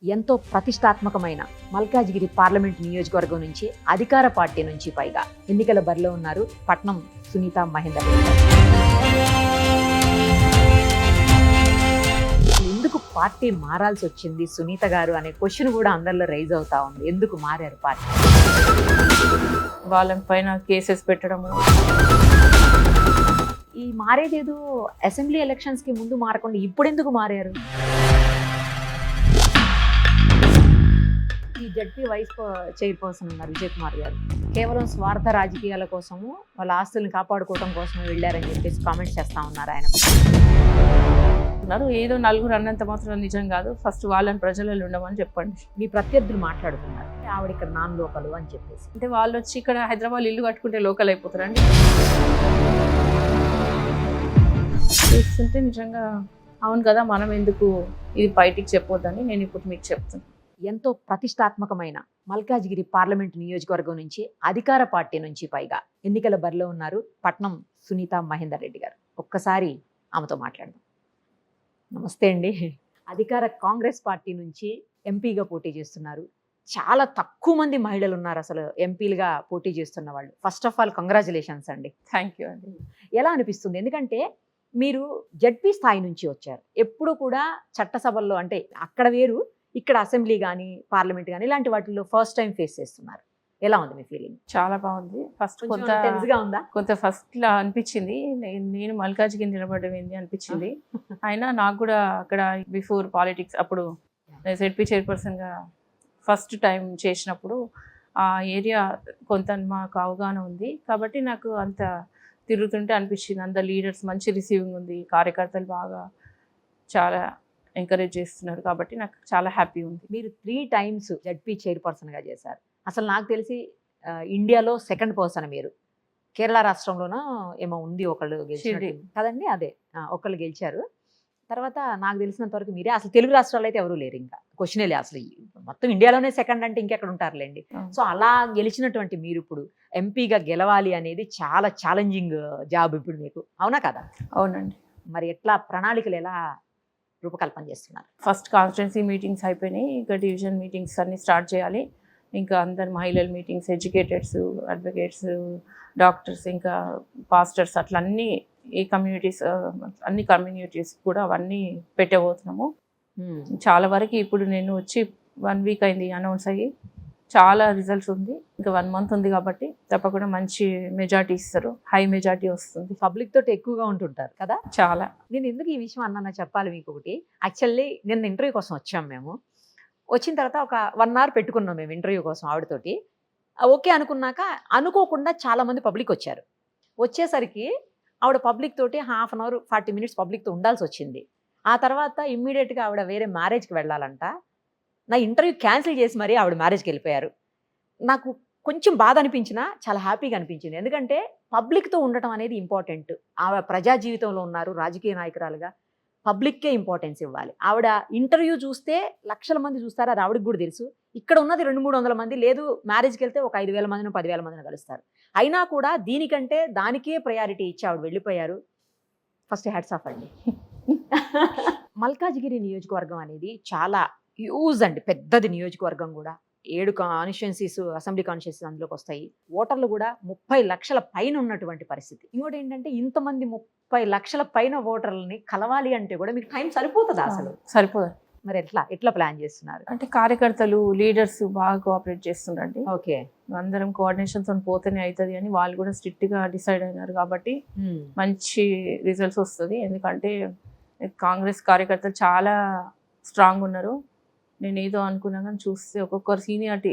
ఎంతో ప్రతిష్టాత్మకమైన మల్కాజిగిరి పార్లమెంట్ నియోజకవర్గం నుంచి అధికార పార్టీ నుంచి పైగా ఎన్నికల బరిలో ఉన్నారు పట్నం సునీత మహేందర్ రెడ్డి గారు. ఎందుకు పార్టీ మారాల్సి వచ్చింది సునీత గారు అనే క్వశ్చన్ కూడా అందరిలో రైజ్ అవుతా ఉంది. ఎందుకు మారారు పార్టీ? వాళ్ళ పైన కేసెస్ పెట్టడము. ఈ మారేదేదో అసెంబ్లీ ఎలక్షన్స్ కి ముందు మారకుండా ఇప్పుడు ఎందుకు మారారు? ఈ జడ్పీ వైస్ చైర్పర్సన్ ఉన్నారు విజయ్ కుమార్ గారు, కేవలం స్వార్థ రాజకీయాల కోసము వాళ్ళ ఆస్తుల్ని కాపాడుకోవడం కోసమే వెళ్ళారని చెప్పేసి కామెంట్స్ చేస్తా ఉన్నారు ఆయన. ఏదో నలుగురు అన్నంత మాత్రం నిజం కాదు. ఫస్ట్ వాళ్ళని ప్రజలలో ఉండమని చెప్పండి. మీ ప్రత్యర్థులు మాట్లాడుతున్నారు ఆవిడ ఇక్కడ నాన్ లోకల్ అని చెప్పేసి. అంటే వాళ్ళు వచ్చి ఇక్కడ హైదరాబాద్ ఇల్లు కట్టుకుంటే లోకల్ అయిపోతారండి. చూస్తుంటే నిజంగా అవును కదా, మనం ఎందుకు ఇది బయటికి చెప్పొద్దని నేను ఇప్పుడు మీకు చెప్తాను. ఎంతో ప్రతిష్టాత్మకమైన మల్కాజిగిరి పార్లమెంట్ నియోజకవర్గం నుంచి అధికార పార్టీ నుంచి పైగా ఎన్నికల బరిలో ఉన్నారు పట్నం సునీత మహేందర్ రెడ్డి గారు. ఒక్కసారి ఆమెతో మాట్లాడదాం. నమస్తే అండి. అధికార కాంగ్రెస్ పార్టీ నుంచి ఎంపీగా పోటీ చేస్తున్నారు. చాలా తక్కువ మంది మహిళలు ఉన్నారు అసలు ఎంపీలుగా పోటీ చేస్తున్న వాళ్ళు. ఫస్ట్ ఆఫ్ ఆల్ కంగ్రాచులేషన్స్ అండి. థ్యాంక్ యూ అండి. ఎలా అనిపిస్తుంది? ఎందుకంటే మీరు జడ్పీ స్థాయి నుంచి వచ్చారు. ఎప్పుడు కూడా చట్టసభల్లో అంటే అక్కడ వేరు, ఇక్కడ అసెంబ్లీ కానీ పార్లమెంట్ కానీ ఇలాంటి వాటిల్లో ఫస్ట్ టైం ఫేస్ చేస్తున్నారు. ఎలా ఉంది మీ ఫీలింగ్? చాలా బాగుంది. ఫస్ట్ కొంత టెన్స్గా ఉందా? కొంత ఫస్ట్ లా అనిపించింది, నేను మల్కాజిగిరి నిలబడడం ఏంది అనిపించింది. అయినా నాకు కూడా అక్కడ బిఫోర్ పాలిటిక్స్ అప్పుడు జెడ్పీ చైర్పర్సన్గా ఫస్ట్ టైం చేసినప్పుడు ఆ ఏరియా కొంత మాకు అవగాహన ఉంది కాబట్టి నాకు అంత తిరుగుతుంటే అనిపించింది. అంత లీడర్స్ మంచి రిసీవింగ్ ఉంది, కార్యకర్తలు బాగా చాలా ఎంకరేజ్ చేస్తున్నారు కాబట్టి నాకు చాలా హ్యాపీ ఉంది. మీరు 3 times జడ్పీ చైర్పర్సన్గా చేశారు. అసలు నాకు తెలిసి ఇండియాలో సెకండ్ పర్సన్ మీరు. కేరళ రాష్ట్రంలోనూ ఏమో ఉంది ఒకళ్ళు గెలిచారు కదండి. అదే ఒకళ్ళు గెలిచారు. తర్వాత నాకు తెలిసినంత వరకు మీరే. అసలు తెలుగు రాష్ట్రాల్లో అయితే ఎవరూ లేరు. ఇంకా క్వశ్చనే లేదు అసలు. మొత్తం ఇండియాలోనే సెకండ్ అంటే ఇంకెక్కడ ఉంటారులేండి. సో అలా గెలిచినటువంటి మీరు ఇప్పుడు ఎంపీగా గెలవాలి అనేది చాలా ఛాలెంజింగ్ జాబ్ ఇప్పుడు మీకు, అవునా కదా? అవునండి. మరి ఎట్లా ప్రణాళికలు ఎలా రూపకల్పన చేస్తున్నారు? ఫస్ట్ కాన్స్టిట్యున్సీ మీటింగ్స్ అయిపోయినాయి, ఇంకా డివిజన్ మీటింగ్స్ అన్నీ స్టార్ట్ చేయాలి. ఇంకా అందరు మహిళల మీటింగ్స్, ఎడ్యుకేటర్స్, అడ్వకేట్స్, డాక్టర్స్, ఇంకా పాస్టర్స్, అట్లా అన్నీ ఈ కమ్యూనిటీస్, అన్ని కమ్యూనిటీస్ కూడా అవన్నీ పెట్టబోతున్నాము. చాలా వరకు ఇప్పుడు నేను వచ్చి 1 week అయింది అనౌన్స్ అయ్యి. చాలా రిజల్ట్స్ ఉంది. ఇంకా 1 month ఉంది కాబట్టి తప్పకుండా మంచి మెజార్టీ ఇస్తారు. హై మెజార్టీ వస్తుంది. పబ్లిక్ తోటి ఎక్కువగా ఉంటుంటారు కదా చాలా. నేను ఎందుకు ఈ విషయం అన్నా చెప్పాలి మీకు ఒకటి. యాక్చువల్లీ నిన్న ఇంటర్వ్యూ కోసం వచ్చాం మేము. వచ్చిన తర్వాత ఒక 1 hour పెట్టుకున్నాం మేము ఇంటర్వ్యూ కోసం ఆవిడతోటి. ఓకే అనుకున్నాక అనుకోకుండా చాలామంది పబ్లిక్ వచ్చారు. వచ్చేసరికి ఆవిడ పబ్లిక్ తోటి 1/2 hour 40 minutes పబ్లిక్తో ఉండాల్సి వచ్చింది. ఆ తర్వాత ఇమ్మీడియట్గా ఆవిడ వేరే మ్యారేజ్కి వెళ్ళాలంట. నా ఇంటర్వ్యూ క్యాన్సిల్ చేసి మరీ ఆవిడ మ్యారేజ్కి వెళ్ళిపోయారు. నాకు కొంచెం బాధ అనిపించినా చాలా హ్యాపీగా అనిపించింది. ఎందుకంటే పబ్లిక్తో ఉండటం అనేది ఇంపార్టెంట్. ఆవిడ ప్రజా జీవితంలో ఉన్నారు, రాజకీయ నాయకురాలుగా పబ్లిక్కే ఇంపార్టెన్స్ ఇవ్వాలి. ఆవిడ ఇంటర్వ్యూ చూస్తే లక్షల మంది చూస్తారు, అది ఆవిడకి కూడా తెలుసు. ఇక్కడ ఉన్నది 200-300 మంది, లేదు మ్యారేజ్కి వెళ్తే ఒక 5,000 మందిని 10,000 మందిని కలుస్తారు. అయినా కూడా దీనికంటే దానికే ప్రయారిటీ ఇచ్చి ఆవిడ వెళ్ళిపోయారు. ఫస్ట్ హ్యాట్స్ ఆఫ్ అండి. మల్కాజిగిరి నియోజకవర్గం అనేది చాలా హ్యూజ్ అండి, పెద్దది నియోజకవర్గం కూడా. 7 కాన్స్టిట్యున్సీస్, అసెంబ్లీ కాన్స్టిట్యున్సీస్ అందులోకి వస్తాయి. ఓటర్లు కూడా 30 లక్షల పైన ఉన్నటువంటి పరిస్థితి. ఇంకోటి ఏంటంటే ఇంతమంది 30 లక్షల పైన ఓటర్లని కలవాలి అంటే కూడా మీకు టైం సరిపోతుందా? అసలు సరిపోదు. మరి ఎట్లా ప్లాన్ చేస్తున్నారు? అంటే కార్యకర్తలు, లీడర్స్ బాగా కోఆపరేట్ చేస్తున్నారండి. ఓకే, అందరం కోఆర్డినేషన్తో పోతేనే అవుతుంది అని వాళ్ళు కూడా స్ట్రిక్ట్గా డిసైడ్ అయినారు కాబట్టి మంచి రిజల్ట్స్ వస్తుంది. ఎందుకంటే కాంగ్రెస్ కార్యకర్తలు చాలా స్ట్రాంగ్ ఉన్నారు. నేను ఏదో అనుకున్నా కానీ చూస్తే ఒక్కొక్కరు సీనియారిటీ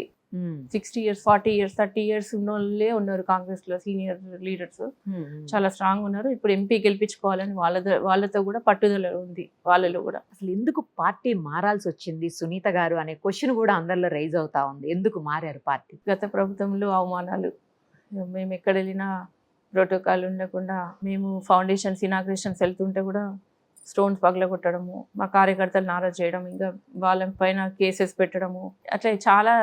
60 years, 40 years, 30 years ఉన్న వాళ్ళే ఉన్నారు కాంగ్రెస్లో. సీనియర్ లీడర్స్ చాలా స్ట్రాంగ్ ఉన్నారు. ఇప్పుడు ఎంపీ గెలిపించుకోవాలని వాళ్ళతో కూడా పట్టుదల ఉంది వాళ్ళలో కూడా. అసలు ఎందుకు పార్టీ మారాల్సి వచ్చింది సునీత గారు అనే క్వశ్చన్ కూడా అందరిలో రైజ్ అవుతా ఉంది. ఎందుకు మారారు పార్టీ? గత ప్రభుత్వంలో అవమానాలు, మేము ఎక్కడ వెళ్ళినా ప్రోటోకాల్ ఉండకుండా, మేము ఫౌండేషన్స్ ఇనాగ్రేషన్స్ వెళ్తుంటే కూడా స్టోన్స్ పగలగొట్టడము, మా కార్యకర్తలు నారాజ్ చేయడం, ఇంకా వాళ్ళ పైన కేసెస్ పెట్టడము, అట్లా చాలా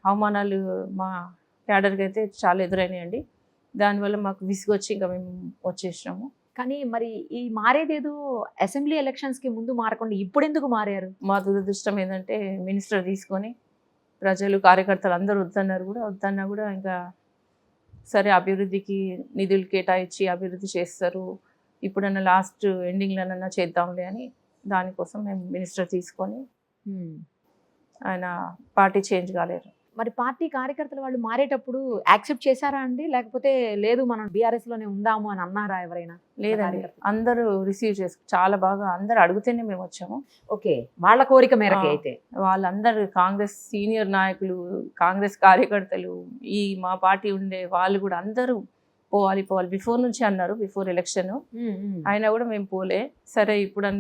అవమానాలు మా క్యాడర్కి అయితే చాలా ఎదురైనాయండి. దానివల్ల మాకు విసుగొచ్చి ఇంకా మేము వచ్చేసినాము. కానీ మరి ఈ మారేదేదో అసెంబ్లీ ఎలక్షన్స్ కి ముందు మారకుండా ఇప్పుడు ఎందుకు మారారు? మా దురదృష్టం ఏంటంటే మినిస్టర్ తీసుకొని ప్రజలు కార్యకర్తలు అందరూ వద్దన్నారు కూడా, వద్దన్నా కూడా ఇంకా సరే అభివృద్ధికి నిధులు కేటాయించి అభివృద్ధి చేస్తారు, ఇప్పుడన్నా లాస్ట్ ఎండింగ్లోనన్నా చేద్దాంలే అని దానికోసం మేము మినిస్టర్ తీసుకొని ఆయన పార్టీ చేంజ్ కాలేరు. మరి పార్టీ కార్యకర్తలు వాళ్ళు మారేటప్పుడు యాక్సెప్ట్ చేశారా అండి? లేకపోతే లేదు మనం బీఆర్ఎస్ లోనే ఉందాము అని అన్నారా ఎవరైనా? లేదండి, కార్యకర్తలు? అందరూ రిసీవ్ చాలా బాగా అందరు అడిగితేనే మేము వచ్చాము. ఓకే, వాళ్ళ కోరిక మేరకు అయితే వాళ్ళందరూ కాంగ్రెస్ సీనియర్ నాయకులు, కాంగ్రెస్ కార్యకర్తలు, ఈ మా పార్టీ ఉండే వాళ్ళు కూడా అందరూ పోవాలి బిఫోర్ నుంచి అన్నారు, బిఫోర్ ఎలక్షన్. అయినా కూడా మేము పోలే. సరే ఇప్పుడు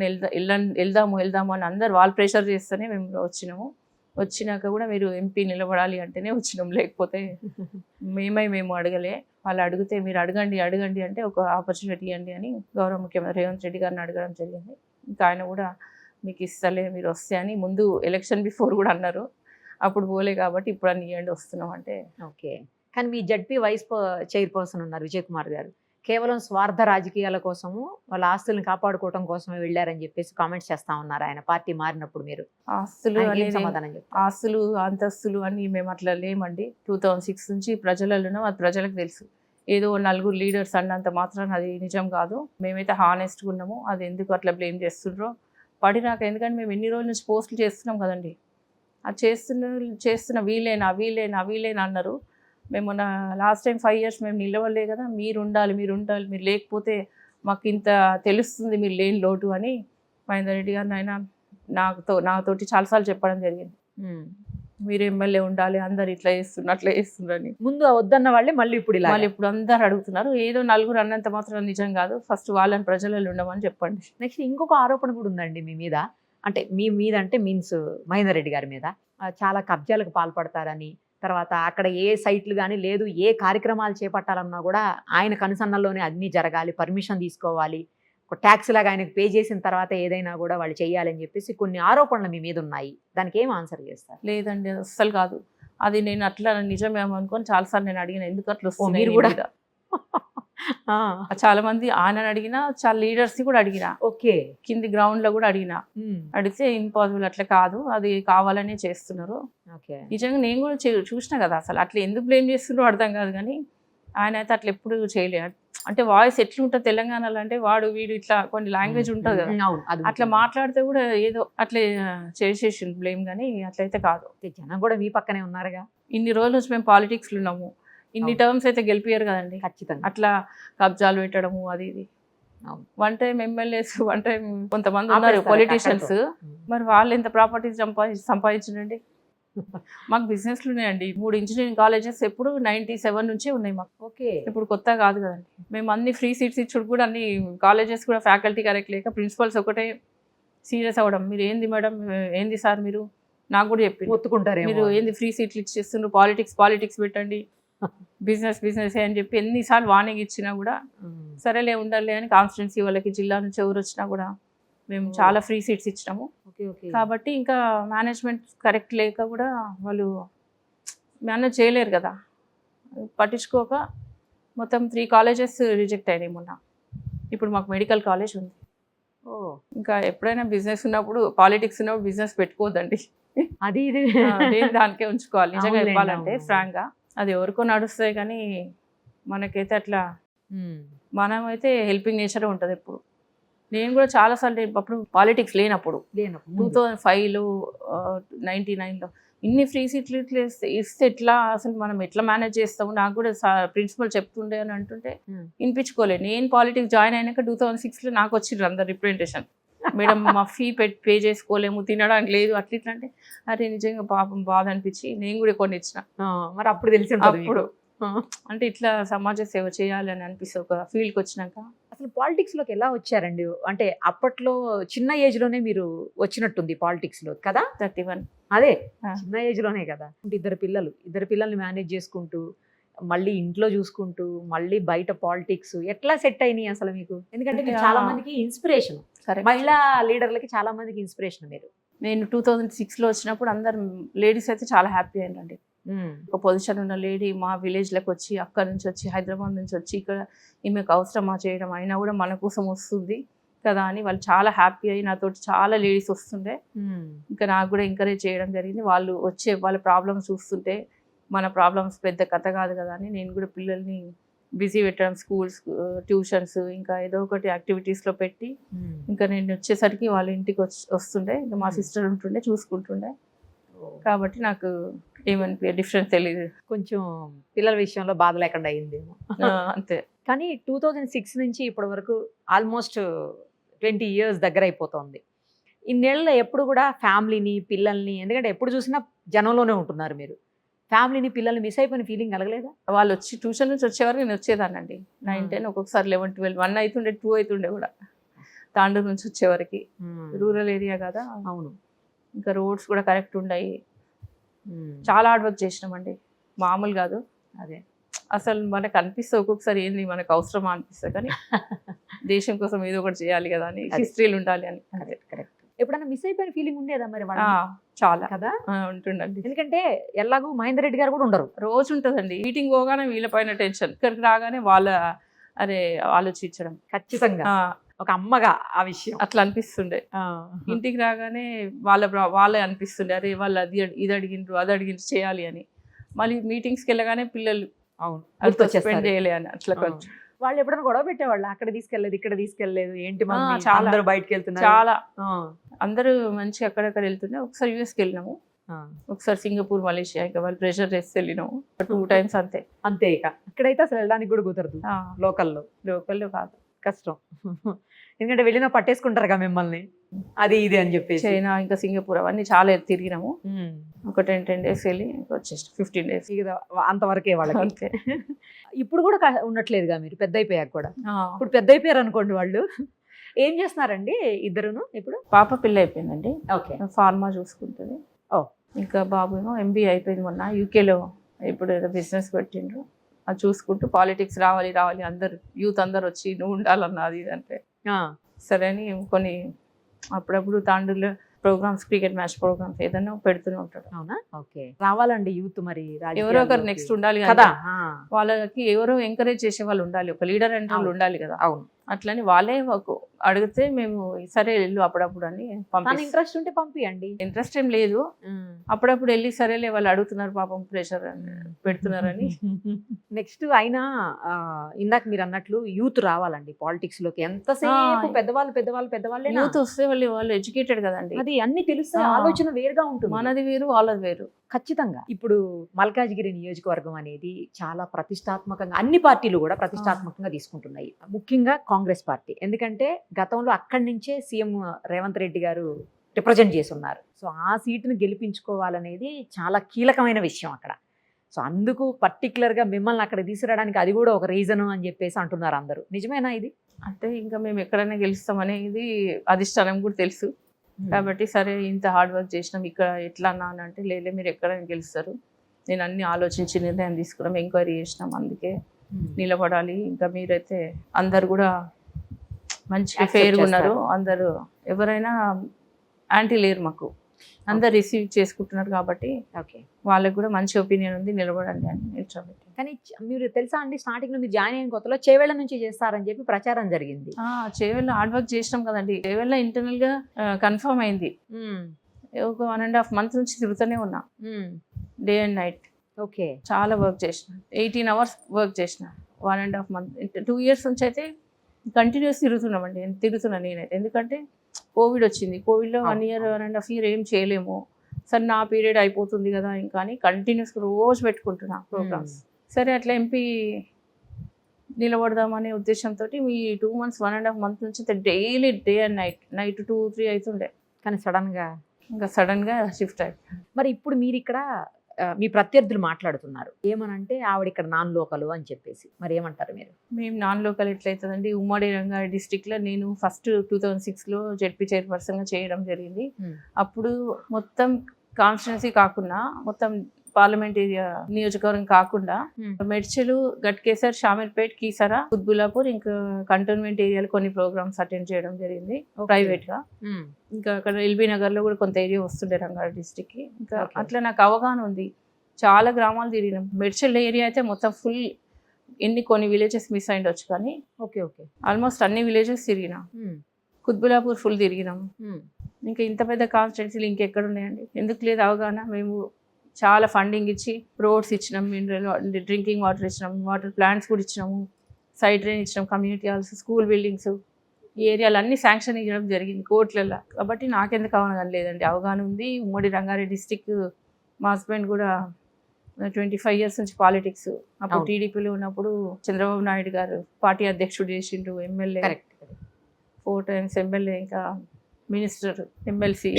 వెళ్దాము అని అందరు వాళ్ళు ప్రెషర్ చేస్తేనే మేము వచ్చినాము. వచ్చినాక కూడా మీరు ఎంపీ నిలబడాలి అంటేనే వచ్చినాం, లేకపోతే మేము అడగలే. వాళ్ళు అడిగితే మీరు అడగండి అంటే ఒక ఆపర్చునిటీ ఇవ్వండి అని గౌరవ ముఖ్యమంత్రి రేవంత్ రెడ్డి గారిని అడగడం జరిగింది. ఇంకా ఆయన కూడా మీకు ఇస్తలే మీరు వస్తే అని ముందు ఎలక్షన్ బిఫోర్ కూడా అన్నారు. అప్పుడు పోలే కాబట్టి ఇప్పుడు అన్ని ఇవ్వండి వస్తున్నాం అంటే. ఓకే, కానీ మీ జడ్పీ వైస్ చైర్పర్సన్ ఉన్నారు విజయ్ కుమార్ గారు, కేవలం స్వార్థ రాజకీయాల కోసము వాళ్ళ ఆస్తులను కాపాడుకోవడం కోసమే వెళ్ళారని చెప్పేసి కామెంట్స్ చేస్తా ఉన్నారు ఆయన పార్టీ మారినప్పుడు. మీరు ఆస్తులు సమాధానం చెప్తారు? ఆస్తులు అంతస్తులు అని మేము అట్లా లేమండి. 2006 నుంచి ప్రజలలో అది ప్రజలకు తెలుసు. ఏదో నలుగురు లీడర్స్ అన్నంత మాత్రాన అది నిజం కాదు. మేమైతే హానెస్ట్గా ఉన్నాము. అది ఎందుకు అట్లా బ్లేమ్ చేస్తుండ్రో పడినాక, ఎందుకంటే మేము ఎన్ని రోజుల నుంచి పోస్టులు చేస్తున్నాం కదండి. అది చేస్తున్న వీలేనా అన్నారు. మేము లాస్ట్ టైం 5 years మేము నిలవలే కదా, మీరు ఉండాలి, మీరు లేకపోతే మాకు ఇంత తెలుస్తుంది మీరు లేని లోటు అని మహేందర్ రెడ్డి గారిని ఆయన నాతోటి చాలాసార్లు చెప్పడం జరిగింది. మీరు ఎమ్మెల్యే ఉండాలి, అందరు ఇట్లా చేస్తుండ్రని. ముందు వద్దన్న వాళ్ళే మళ్ళీ ఇప్పుడు అందరు అడుగుతున్నారు. ఏదో నలుగురు అన్నంత మాత్రం నిజం కాదు, ఫస్ట్ వాళ్ళని ప్రజలలో ఉండమని చెప్పండి. నెక్స్ట్ ఇంకొక ఆరోపణ కూడా ఉందండి మీ మీద, అంటే మీ మీద అంటే మీన్స్ మహేందర్ రెడ్డి గారి మీద చాలా కబ్జాలకు పాల్పడతారని, తర్వాత అక్కడ ఏ సైట్లు కానీ లేదు, ఏ కార్యక్రమాలు చేపట్టాలన్నా కూడా ఆయన కనుసన్నల్లోనే అన్నీ జరగాలి, పర్మిషన్ తీసుకోవాలి, ఒక ట్యాక్స్ లాగా ఆయనకు పే చేసిన తర్వాత ఏదైనా కూడా వాళ్ళు చేయాలని చెప్పేసి కొన్ని ఆరోపణలు మీ మీద ఉన్నాయి. దానికి ఏం ఆన్సర్ చేస్తారు? లేదండి, అది అస్సలు కాదు. అది నేను అట్లా నిజమేమో అనుకొని చాలాసార్లు నేను అడిగిన, ఎందుకు అట్లా వస్తుంది మీరు కూడా చాలా మంది ఆయనని అడిగినా, చాలా లీడర్స్ ని కూడా అడిగినా, ఓకే కింది గ్రౌండ్ లో కూడా అడిగినా. అడిగితే ఇంపాసిబుల్, అట్లా కాదు, అది కావాలనే చేస్తున్నారు. నిజంగా నేను కూడా చూసినా కదా, అసలు అట్లా ఎందుకు బ్లేమ్ చేస్తున్నారో అర్థం కాదు. కానీ ఆయన అయితే అట్లా ఎప్పుడు చేయలేదు. అంటే వాయిస్ ఎట్లుంటుంది తెలంగాణలో అంటే వీడు ఇట్లా కొన్ని లాంగ్వేజ్ ఉంటుంది కదా, అట్లా మాట్లాడితే కూడా ఏదో అట్లా చేసేసి బ్లేమ్. కానీ అట్లయితే కాదు. జనం కూడా మీ పక్కనే ఉన్నారుగా. ఇన్ని రోజుల నుంచి మేము పాలిటిక్స్లో ఉన్నాము, ఇన్ని టర్మ్స్ అయితే గెలిపారు కదండి. ఖచ్చితంగా అట్లా కబ్జాలు పెట్టడము అది ఇది. One time MLAs, one time కొంతమంది ఉన్నారు పొలిటీషియన్స్, మరి వాళ్ళు ఎంత ప్రాపర్టీస్ సంపాదించండి. మాకు బిజినెస్లు ఉన్నాయండి. 3 ఇంజనీరింగ్ కాలేజెస్ ఎప్పుడు 97 నుంచే ఉన్నాయి మాకు. ఓకే, ఇప్పుడు కొత్త కాదు కదండి. మేము అన్ని ఫ్రీ సీట్స్ ఇచ్చుడు కూడా అన్ని కాలేజెస్ కూడా ఫ్యాకల్టీ కరెక్ట్ లేక ప్రిన్సిపల్స్ ఒకటే సీరియస్ అవ్వడం. మీరు ఏంది మేడం, ఏంది సార్, మీరు నాకు కూడా చెప్పి ఒత్తుకుంటారు, మీరు ఏంది ఫ్రీ సీట్లు ఇచ్చేస్తున్నారు, పాలిటిక్స్ పెట్టండి, బిజినెస్ అని చెప్పి ఎన్నిసార్లు వార్నింగ్ ఇచ్చినా కూడా సరేలే ఉండాలి అని కాన్స్టిట్యున్సీ వాళ్ళకి జిల్లా నుంచి ఎవరు వచ్చినా కూడా మేము చాలా ఫ్రీ సీట్స్ ఇచ్చినాము. కాబట్టి ఇంకా మేనేజ్మెంట్ కరెక్ట్ లేక కూడా వాళ్ళు మేనేజ్ చేయలేరు కదా, పట్టించుకోక మొత్తం 3 colleges రిజెక్ట్ అయినాయి మొన్న. ఇప్పుడు మాకు మెడికల్ కాలేజ్ ఉంది. ఇంకా ఎప్పుడైనా బిజినెస్ ఉన్నప్పుడు, పాలిటిక్స్ ఉన్నప్పుడు బిజినెస్ పెట్టుకోవద్దండి, అది ఇది దానికే ఉంచుకోవాలి. నిజంగా చెప్పాలంటే ఫ్రాంక్గా అది ఎవరికో నడుస్తాయి, కానీ మనకైతే అట్లా మనమైతే హెల్పింగ్ నేచరే ఉంటుంది ఎప్పుడు. నేను కూడా చాలాసార్లు అప్పుడు పాలిటిక్స్ లేనప్పుడు 2005లో 99లో ఇన్ని ఫ్రీ సీట్లు ఇస్తే ఎట్లా, అసలు మనం ఎట్లా మేనేజ్ చేస్తాము, నాకు కూడా ప్రిన్సిపల్ చెప్తుండే అని అంటుంటే వినిపించుకోలేదు. నేను పాలిటిక్స్ జాయిన్ అయినాక 2006లో నాకు వచ్చిండ్రు అందరు రిప్రజెంటేషన్, మేడం మా ఫీ పే చేసుకోలేము, తినడానికి లేదు, అట్లా ఇట్లా అంటే అరే నిజంగా పాపం బాధ అనిపించి నేను కూడా కొన్ని ఇచ్చిన. మరి అప్పుడు తెలిసి అప్పుడు అంటే ఇట్లా సమాజ సేవ చేయాలి అని అనిపిస్తుంది ఒక ఫీల్డ్కి వచ్చినాక. అసలు పాలిటిక్స్లోకి ఎలా వచ్చారండి? అంటే అప్పట్లో చిన్న ఏజ్లోనే మీరు వచ్చినట్టుంది పాలిటిక్స్లో కదా, 31. అదే చిన్న ఏజ్లోనే కదా. ఇద్దరు పిల్లల్ని మేనేజ్ చేసుకుంటూ, మళ్ళీ ఇంట్లో చూసుకుంటూ, మళ్ళీ బయట పాలిటిక్స్ ఎట్లా సెట్ అయినాయి అసలు మీకు? ఎందుకంటే మీరు చాలా మందికి ఇన్స్పిరేషన్, మహిళా లీడర్లకి చాలా మందికి ఇన్స్పిరేషన్ మీరు. నేను 2006లో వచ్చినప్పుడు అందరు లేడీస్ అయితే చాలా హ్యాపీ అయ్యండి. ఒక పొజిషన్ ఉన్న లేడీ మా విలేజ్లకు వచ్చి అక్కడ నుంచి వచ్చి హైదరాబాద్ నుంచి వచ్చి ఇక్కడ ఈమెకు అవసరమా చేయడం అయినా కూడా మన కోసం వస్తుంది కదా అని వాళ్ళు చాలా హ్యాపీ అయ్యి నాతో చాలా లేడీస్ వస్తుండే. ఇంకా నాకు కూడా ఎంకరేజ్ చేయడం జరిగింది. వాళ్ళు వచ్చే వాళ్ళ ప్రాబ్లమ్స్ చూస్తుంటే మన ప్రాబ్లమ్స్ పెద్ద కథ కాదు కదా అని నేను కూడా పిల్లల్ని బిజీ పెట్టడం, స్కూల్స్, ట్యూషన్స్, ఇంకా ఏదో ఒకటి యాక్టివిటీస్లో పెట్టి ఇంకా నేను వచ్చేసరికి వాళ్ళ ఇంటికి వస్తుండే. ఇంకా మా సిస్టర్ ఉంటుండే చూసుకుంటుండే. కాబట్టి నాకు ఏమని డిఫరెన్స్ తెలియదు. కొంచెం పిల్లల విషయంలో బాధ లేకుండా అయిందేమో. అంతే. కానీ 2006 నుంచి ఇప్పటి వరకు ఆల్మోస్ట్ 20 years దగ్గర అయిపోతుంది. ఇన్నేళ్ళలో ఎప్పుడు కూడా ఫ్యామిలీని, పిల్లల్ని, ఎందుకంటే ఎప్పుడు చూసినా జనంలోనే ఉంటున్నారు మీరు, ఫ్యామిలీని, పిల్లల్ని మిస్ అయిపోయిన ఫీలింగ్ కలగలేదా? వాళ్ళు వచ్చి ట్యూషన్ నుంచి వచ్చేవారు నేను వచ్చేదానండి. 9, 10, ఒక్కొక్కసారి 11, 12, 1 అవుతుండే, 2 అవుతుండే కూడా తాండూరు నుంచి వచ్చేవరకు. రూరల్ ఏరియా కదా. అవును. ఇంకా రోడ్స్ కూడా కరెక్ట్ ఉన్నాయి. చాలా హార్డ్ వర్క్ చేసినామండి, మామూలు కాదు. అదే అసలు మనకు అనిపిస్తుంది ఒక్కొక్కసారి ఏంది మనకు అవసరమా అనిపిస్తుంది, కానీ దేశం కోసం ఏదో ఒకటి చేయాలి కదా అని, హిస్టరీలు ఉండాలి అని. కరెక్ట్. ఎప్పుడైనా మిస్ అయిపోయిన ఫీలింగ్ ఉండేదా మరి? చాలా కదా ఉంటుండండి. ఎందుకంటే ఎలాగూ మహేందర్ రెడ్డి గారు కూడా ఉండరు, రోజు ఉంటుందండి. మీటింగ్ పోగానే వీళ్ళ పైన టెన్షన్, ఇక్కడికి రాగానే వాళ్ళ ఆలోచించడం. ఖచ్చితంగా ఒక అమ్మగా ఆ విషయం అట్లా అనిపిస్తుండే. ఇంటికి రాగానే వాళ్ళే అనిపిస్తుండే, అరే వాళ్ళు ఇది అడిగిండ్రు, అది అడిగిండ్రు, చేయాలి అని. మళ్ళీ మీటింగ్స్కి వెళ్ళగానే పిల్లలు అవును స్పెండ్ చేయలే అని అట్లా కొంచెం. వాళ్ళు ఎప్పుడైనా గొడవ పెట్టేవాళ్ళు, అక్కడ తీసుకెళ్లేదు, ఇక్కడ తీసుకెళ్లేదు, ఏంటి చాలా అందరూ బయటకు వెళ్తున్నారు, చాలా అందరూ మంచిగా అక్కడక్కడ వెళ్తుండే. ఒకసారి యూఎస్కి వెళ్ళినాము, ఒకసారి సింగపూర్, మలేషియా, ఇంకా వాళ్ళు ప్రెషర్ చేసి వెళ్ళినాము 2 times అంతే. అంతే. ఇక ఇక్కడైతే అసలు వెళ్ళడానికి కూడా కుదరదు, లోకల్లో కాదు, కష్టం. ఎందుకంటే వెళ్ళినా పట్టేసుకుంటారుగా మిమ్మల్ని, అది ఇది అని చెప్పేసి. చైనా, ఇంకా సింగపూర్, అవన్నీ చాలా తిరిగినాము. ఒక 10 days వెళ్ళి వచ్చేసి 15 days ఇక అంతవరకే వాళ్ళకి. అంతే. ఇప్పుడు కూడా ఉండట్లేదుగా మీరు, పెద్ద అయిపోయాక కూడా. ఇప్పుడు పెద్ద అయిపోయారు అనుకోండి వాళ్ళు. ఏం చేస్తున్నారండి ఇద్దరును ఇప్పుడు? పాప పిల్ల అయిపోయిందండి, ఓకే, ఫార్మా చూసుకుంటుంది. ఇంకా బాబు ఏమో MBA అయిపోయింది మొన్న, యూకేలో ఇప్పుడు ఏదో బిజినెస్ పెట్టిండ్రు, అది చూసుకుంటూ పాలిటిక్స్ రావాలి అందరు యూత్ అందరు వచ్చి నువ్వు ఉండాలన్నది ఇది అంటే సరే అని కొన్ని అప్పుడప్పుడు తాండూరులో ప్రోగ్రామ్స్, క్రికెట్ మ్యాచ్ ప్రోగ్రామ్స్ ఏదైనా పెడుతూనే ఉంటాడు. అవునా? ఓకే. రావాలండి యూత్, మరి ఎవరో ఒకరు నెక్స్ట్ ఉండాలి కదా, వాళ్ళకి ఎవరో ఎంకరేజ్ చేసే వాళ్ళు ఉండాలి, ఒక లీడర్ అంటే వాళ్ళు ఉండాలి కదా. అవును. అట్లని వాళ్ళే అడిగితే మేము సరే వెళ్ళు అప్పుడప్పుడు అని పంపిస్తాం. ఇంట్రెస్ట్ ఉంటే పంపియండి. ఇంట్రెస్ట్ ఏం లేదు, అప్పుడప్పుడు వెళ్ళి సరేలే వాళ్ళు అడుగుతున్నారు పాపం, ప్రెషర్ పెడుతున్నారని. నెక్స్ట్ అయినా ఇందాక మీరు అన్నట్లు యూత్ రావాలండి పాలిటిక్స్ లోకి. ఎంతసేపు పెద్దవాళ్ళు యూత్ వస్తే వాళ్ళు ఎడ్యుకేటెడ్ కదండి, అది అన్ని తెలుస్తాయి, ఆలోచన వేరుగా ఉంటుంది, మనది వేరు వాళ్ళది వేరు. ఖచ్చితంగా. ఇప్పుడు మల్కాజ్గిరి నియోజకవర్గం అనేది చాలా ప్రతిష్టాత్మకంగా, అన్ని పార్టీలు కూడా ప్రతిష్టాత్మకంగా తీసుకుంటున్నాయి, ముఖ్యంగా కాంగ్రెస్ పార్టీ. ఎందుకంటే గతంలో అక్కడి నుంచే సీఎం రేవంత్ రెడ్డి గారు రిప్రజెంట్ చేసి ఉన్నారు. సో ఆ సీటును గెలిపించుకోవాలనేది చాలా కీలకమైన విషయం అక్కడ. సో అందుకు పర్టికులర్గా మిమ్మల్ని అక్కడ తీసుకురావడానికి అది కూడా ఒక రీజన్ అని చెప్పేసి అంటున్నారు అందరూ. నిజమేనా ఇది? అంటే ఇంకా మేము ఎక్కడైనా గెలుస్తామనేది అధిష్టానం కూడా తెలుసు కాబట్టి సరే ఇంత హార్డ్ వర్క్ చేసినాం, ఇక్కడ ఎట్లా అన్నా అని అంటే లేలే మీరు ఎక్కడైనా గెలుస్తారు, నేను అన్ని ఆలోచించి నిర్ణయం తీసుకున్నాం, ఎంక్వైరీ చేసినాం, అందుకే నిలబడాలి. ఇంకా మీరైతే అందరు కూడా మంచిగా ఫెయిర్గా ఉన్నారు, అందరూ ఎవరైనా యాంటీ లేరు మాకు, అందరు రిసీవ్ చేసుకుంటున్నారు కాబట్టి ఓకే, వాళ్ళకి కూడా మంచి ఒపీనియన్ ఉంది, నిలబడండి అని నిల్చోబెట్టి. కానీ మీరు తెలుసా అండి, స్టార్టింగ్ లో మీరు జాయిన్ అయిన కొత్తలో చేవేళ్ల నుంచి చేస్తారని చెప్పి ప్రచారం జరిగింది. చేవేళ్ళ హార్డ్ వర్క్ చేసినాం కదండి, చేవేళ్ళ ఇంటర్నల్ గా కన్ఫర్మ్ అయింది. ఒక 1.5 months నుంచి తిరుగుతూనే ఉన్నా, డే అండ్ నైట్. ఓకే, చాలా వర్క్ చేసిన, 18 hours వర్క్ చేసిన 1.5 months. 2 years నుంచి అయితే కంటిన్యూస్ తిరుగుతున్నామండి, తిరుగుతున్నా నేనైతే. ఎందుకంటే కోవిడ్ వచ్చింది, కోవిడ్లో 1 year 1.5 year ఏం చేయలేము, సరే నా పీరియడ్ అయిపోతుంది కదా ఇంకా అని కంటిన్యూస్ రోజు పెట్టుకుంటున్నా ప్రోగ్రామ్స్. సరే అట్లా ఎంపీ నిలబడదామనే ఉద్దేశంతో ఈ 2 months 1.5 months నుంచి డైలీ డే అండ్ నైట్ 2-3 అవుతుండే. కానీ సడన్గా షిఫ్ట్ అయిపోయింది. మరి ఇప్పుడు మీరు ఇక్కడ మీ ప్రత్యర్థులు మాట్లాడుతున్నారు ఏమనంటే ఆవిడ ఇక్కడ నాన్ లోకల్ అని చెప్పేసి, మరి ఏమంటారు మీరు? మేము నాన్ లోకల్ ఎట్లయితుందండి, ఉమ్మడి రంగారెడ్డి డిస్ట్రిక్ట్లో నేను ఫస్ట్ 2006లో జెడ్పీ చైర్పర్సన్గా చేయడం జరిగింది. అప్పుడు మొత్తం కాన్స్టిట్యున్సీ కాకుండా, మొత్తం పార్లమెంట్ ఏరియా నియోజకవర్గం కాకుండా మెడ్చలు, గట్కేసర్, షామీర్పేట్, కీసరా, కుత్బుల్లాపూర్, ఇంకా కంటోన్మెంట్ ఏరియాలో కొన్ని ప్రోగ్రామ్స్ అటెండ్ చేయడం జరిగింది ప్రైవేట్ గా. ఇంకా అక్కడ ఎల్బీ నగర్ లో కూడా కొంత ఏరియా వస్తుండే రంగారెడ్డి డిస్ట్రిక్ట్ కి. ఇంకా అట్లా నాకు అవగాహన ఉంది, చాలా గ్రామాలు తిరిగినాం. మెడ్చల్ ఏరియా అయితే మొత్తం ఫుల్, కొన్ని విలేజెస్ మిస్ అయ్యిండొచ్చు కానీ ఓకే ఓకే. ఆల్మోస్ట్ అన్ని విలేజెస్ తిరిగినాం. కుత్బులాపూర్ ఫుల్ తిరిగినాం. ఇంకా ఇంత పెద్ద కాన్స్టిట్యున్సీలు ఇంకెక్కడ ఉన్నాయండి? ఎందుకు లేదు అవగాహన? మేము చాలా ఫండింగ్ ఇచ్చి రోడ్స్ ఇచ్చినాం, మినరల్ డ్రింకింగ్ వాటర్ ఇచ్చినాం, వాటర్ ప్లాంట్స్ కూడా ఇచ్చినాము, సైడ్ డ్రైన్ ఇచ్చినాం, కమ్యూనిటీ హాల్స్, స్కూల్ బిల్డింగ్స్, ఈ ఏరియాలు అన్నీ శాంక్షన్ ఇవ్వడం జరిగింది కోట్లలో. కాబట్టి నాకెందుకు అవగాహన లేదండి? అవగాహన ఉంది. ఉమ్మడి రంగారెడ్డి డిస్టిక్, మా హస్బెండ్ కూడా 25 years నుంచి పాలిటిక్స్. అప్పుడు టీడీపీలో ఉన్నప్పుడు చంద్రబాబు నాయుడు గారు పార్టీ అధ్యక్షుడు చేసిండు, ఎమ్మెల్యే 4 times ఎమ్మెల్యే, ఇంకా మినిస్టర్, ఎమ్మెల్సీ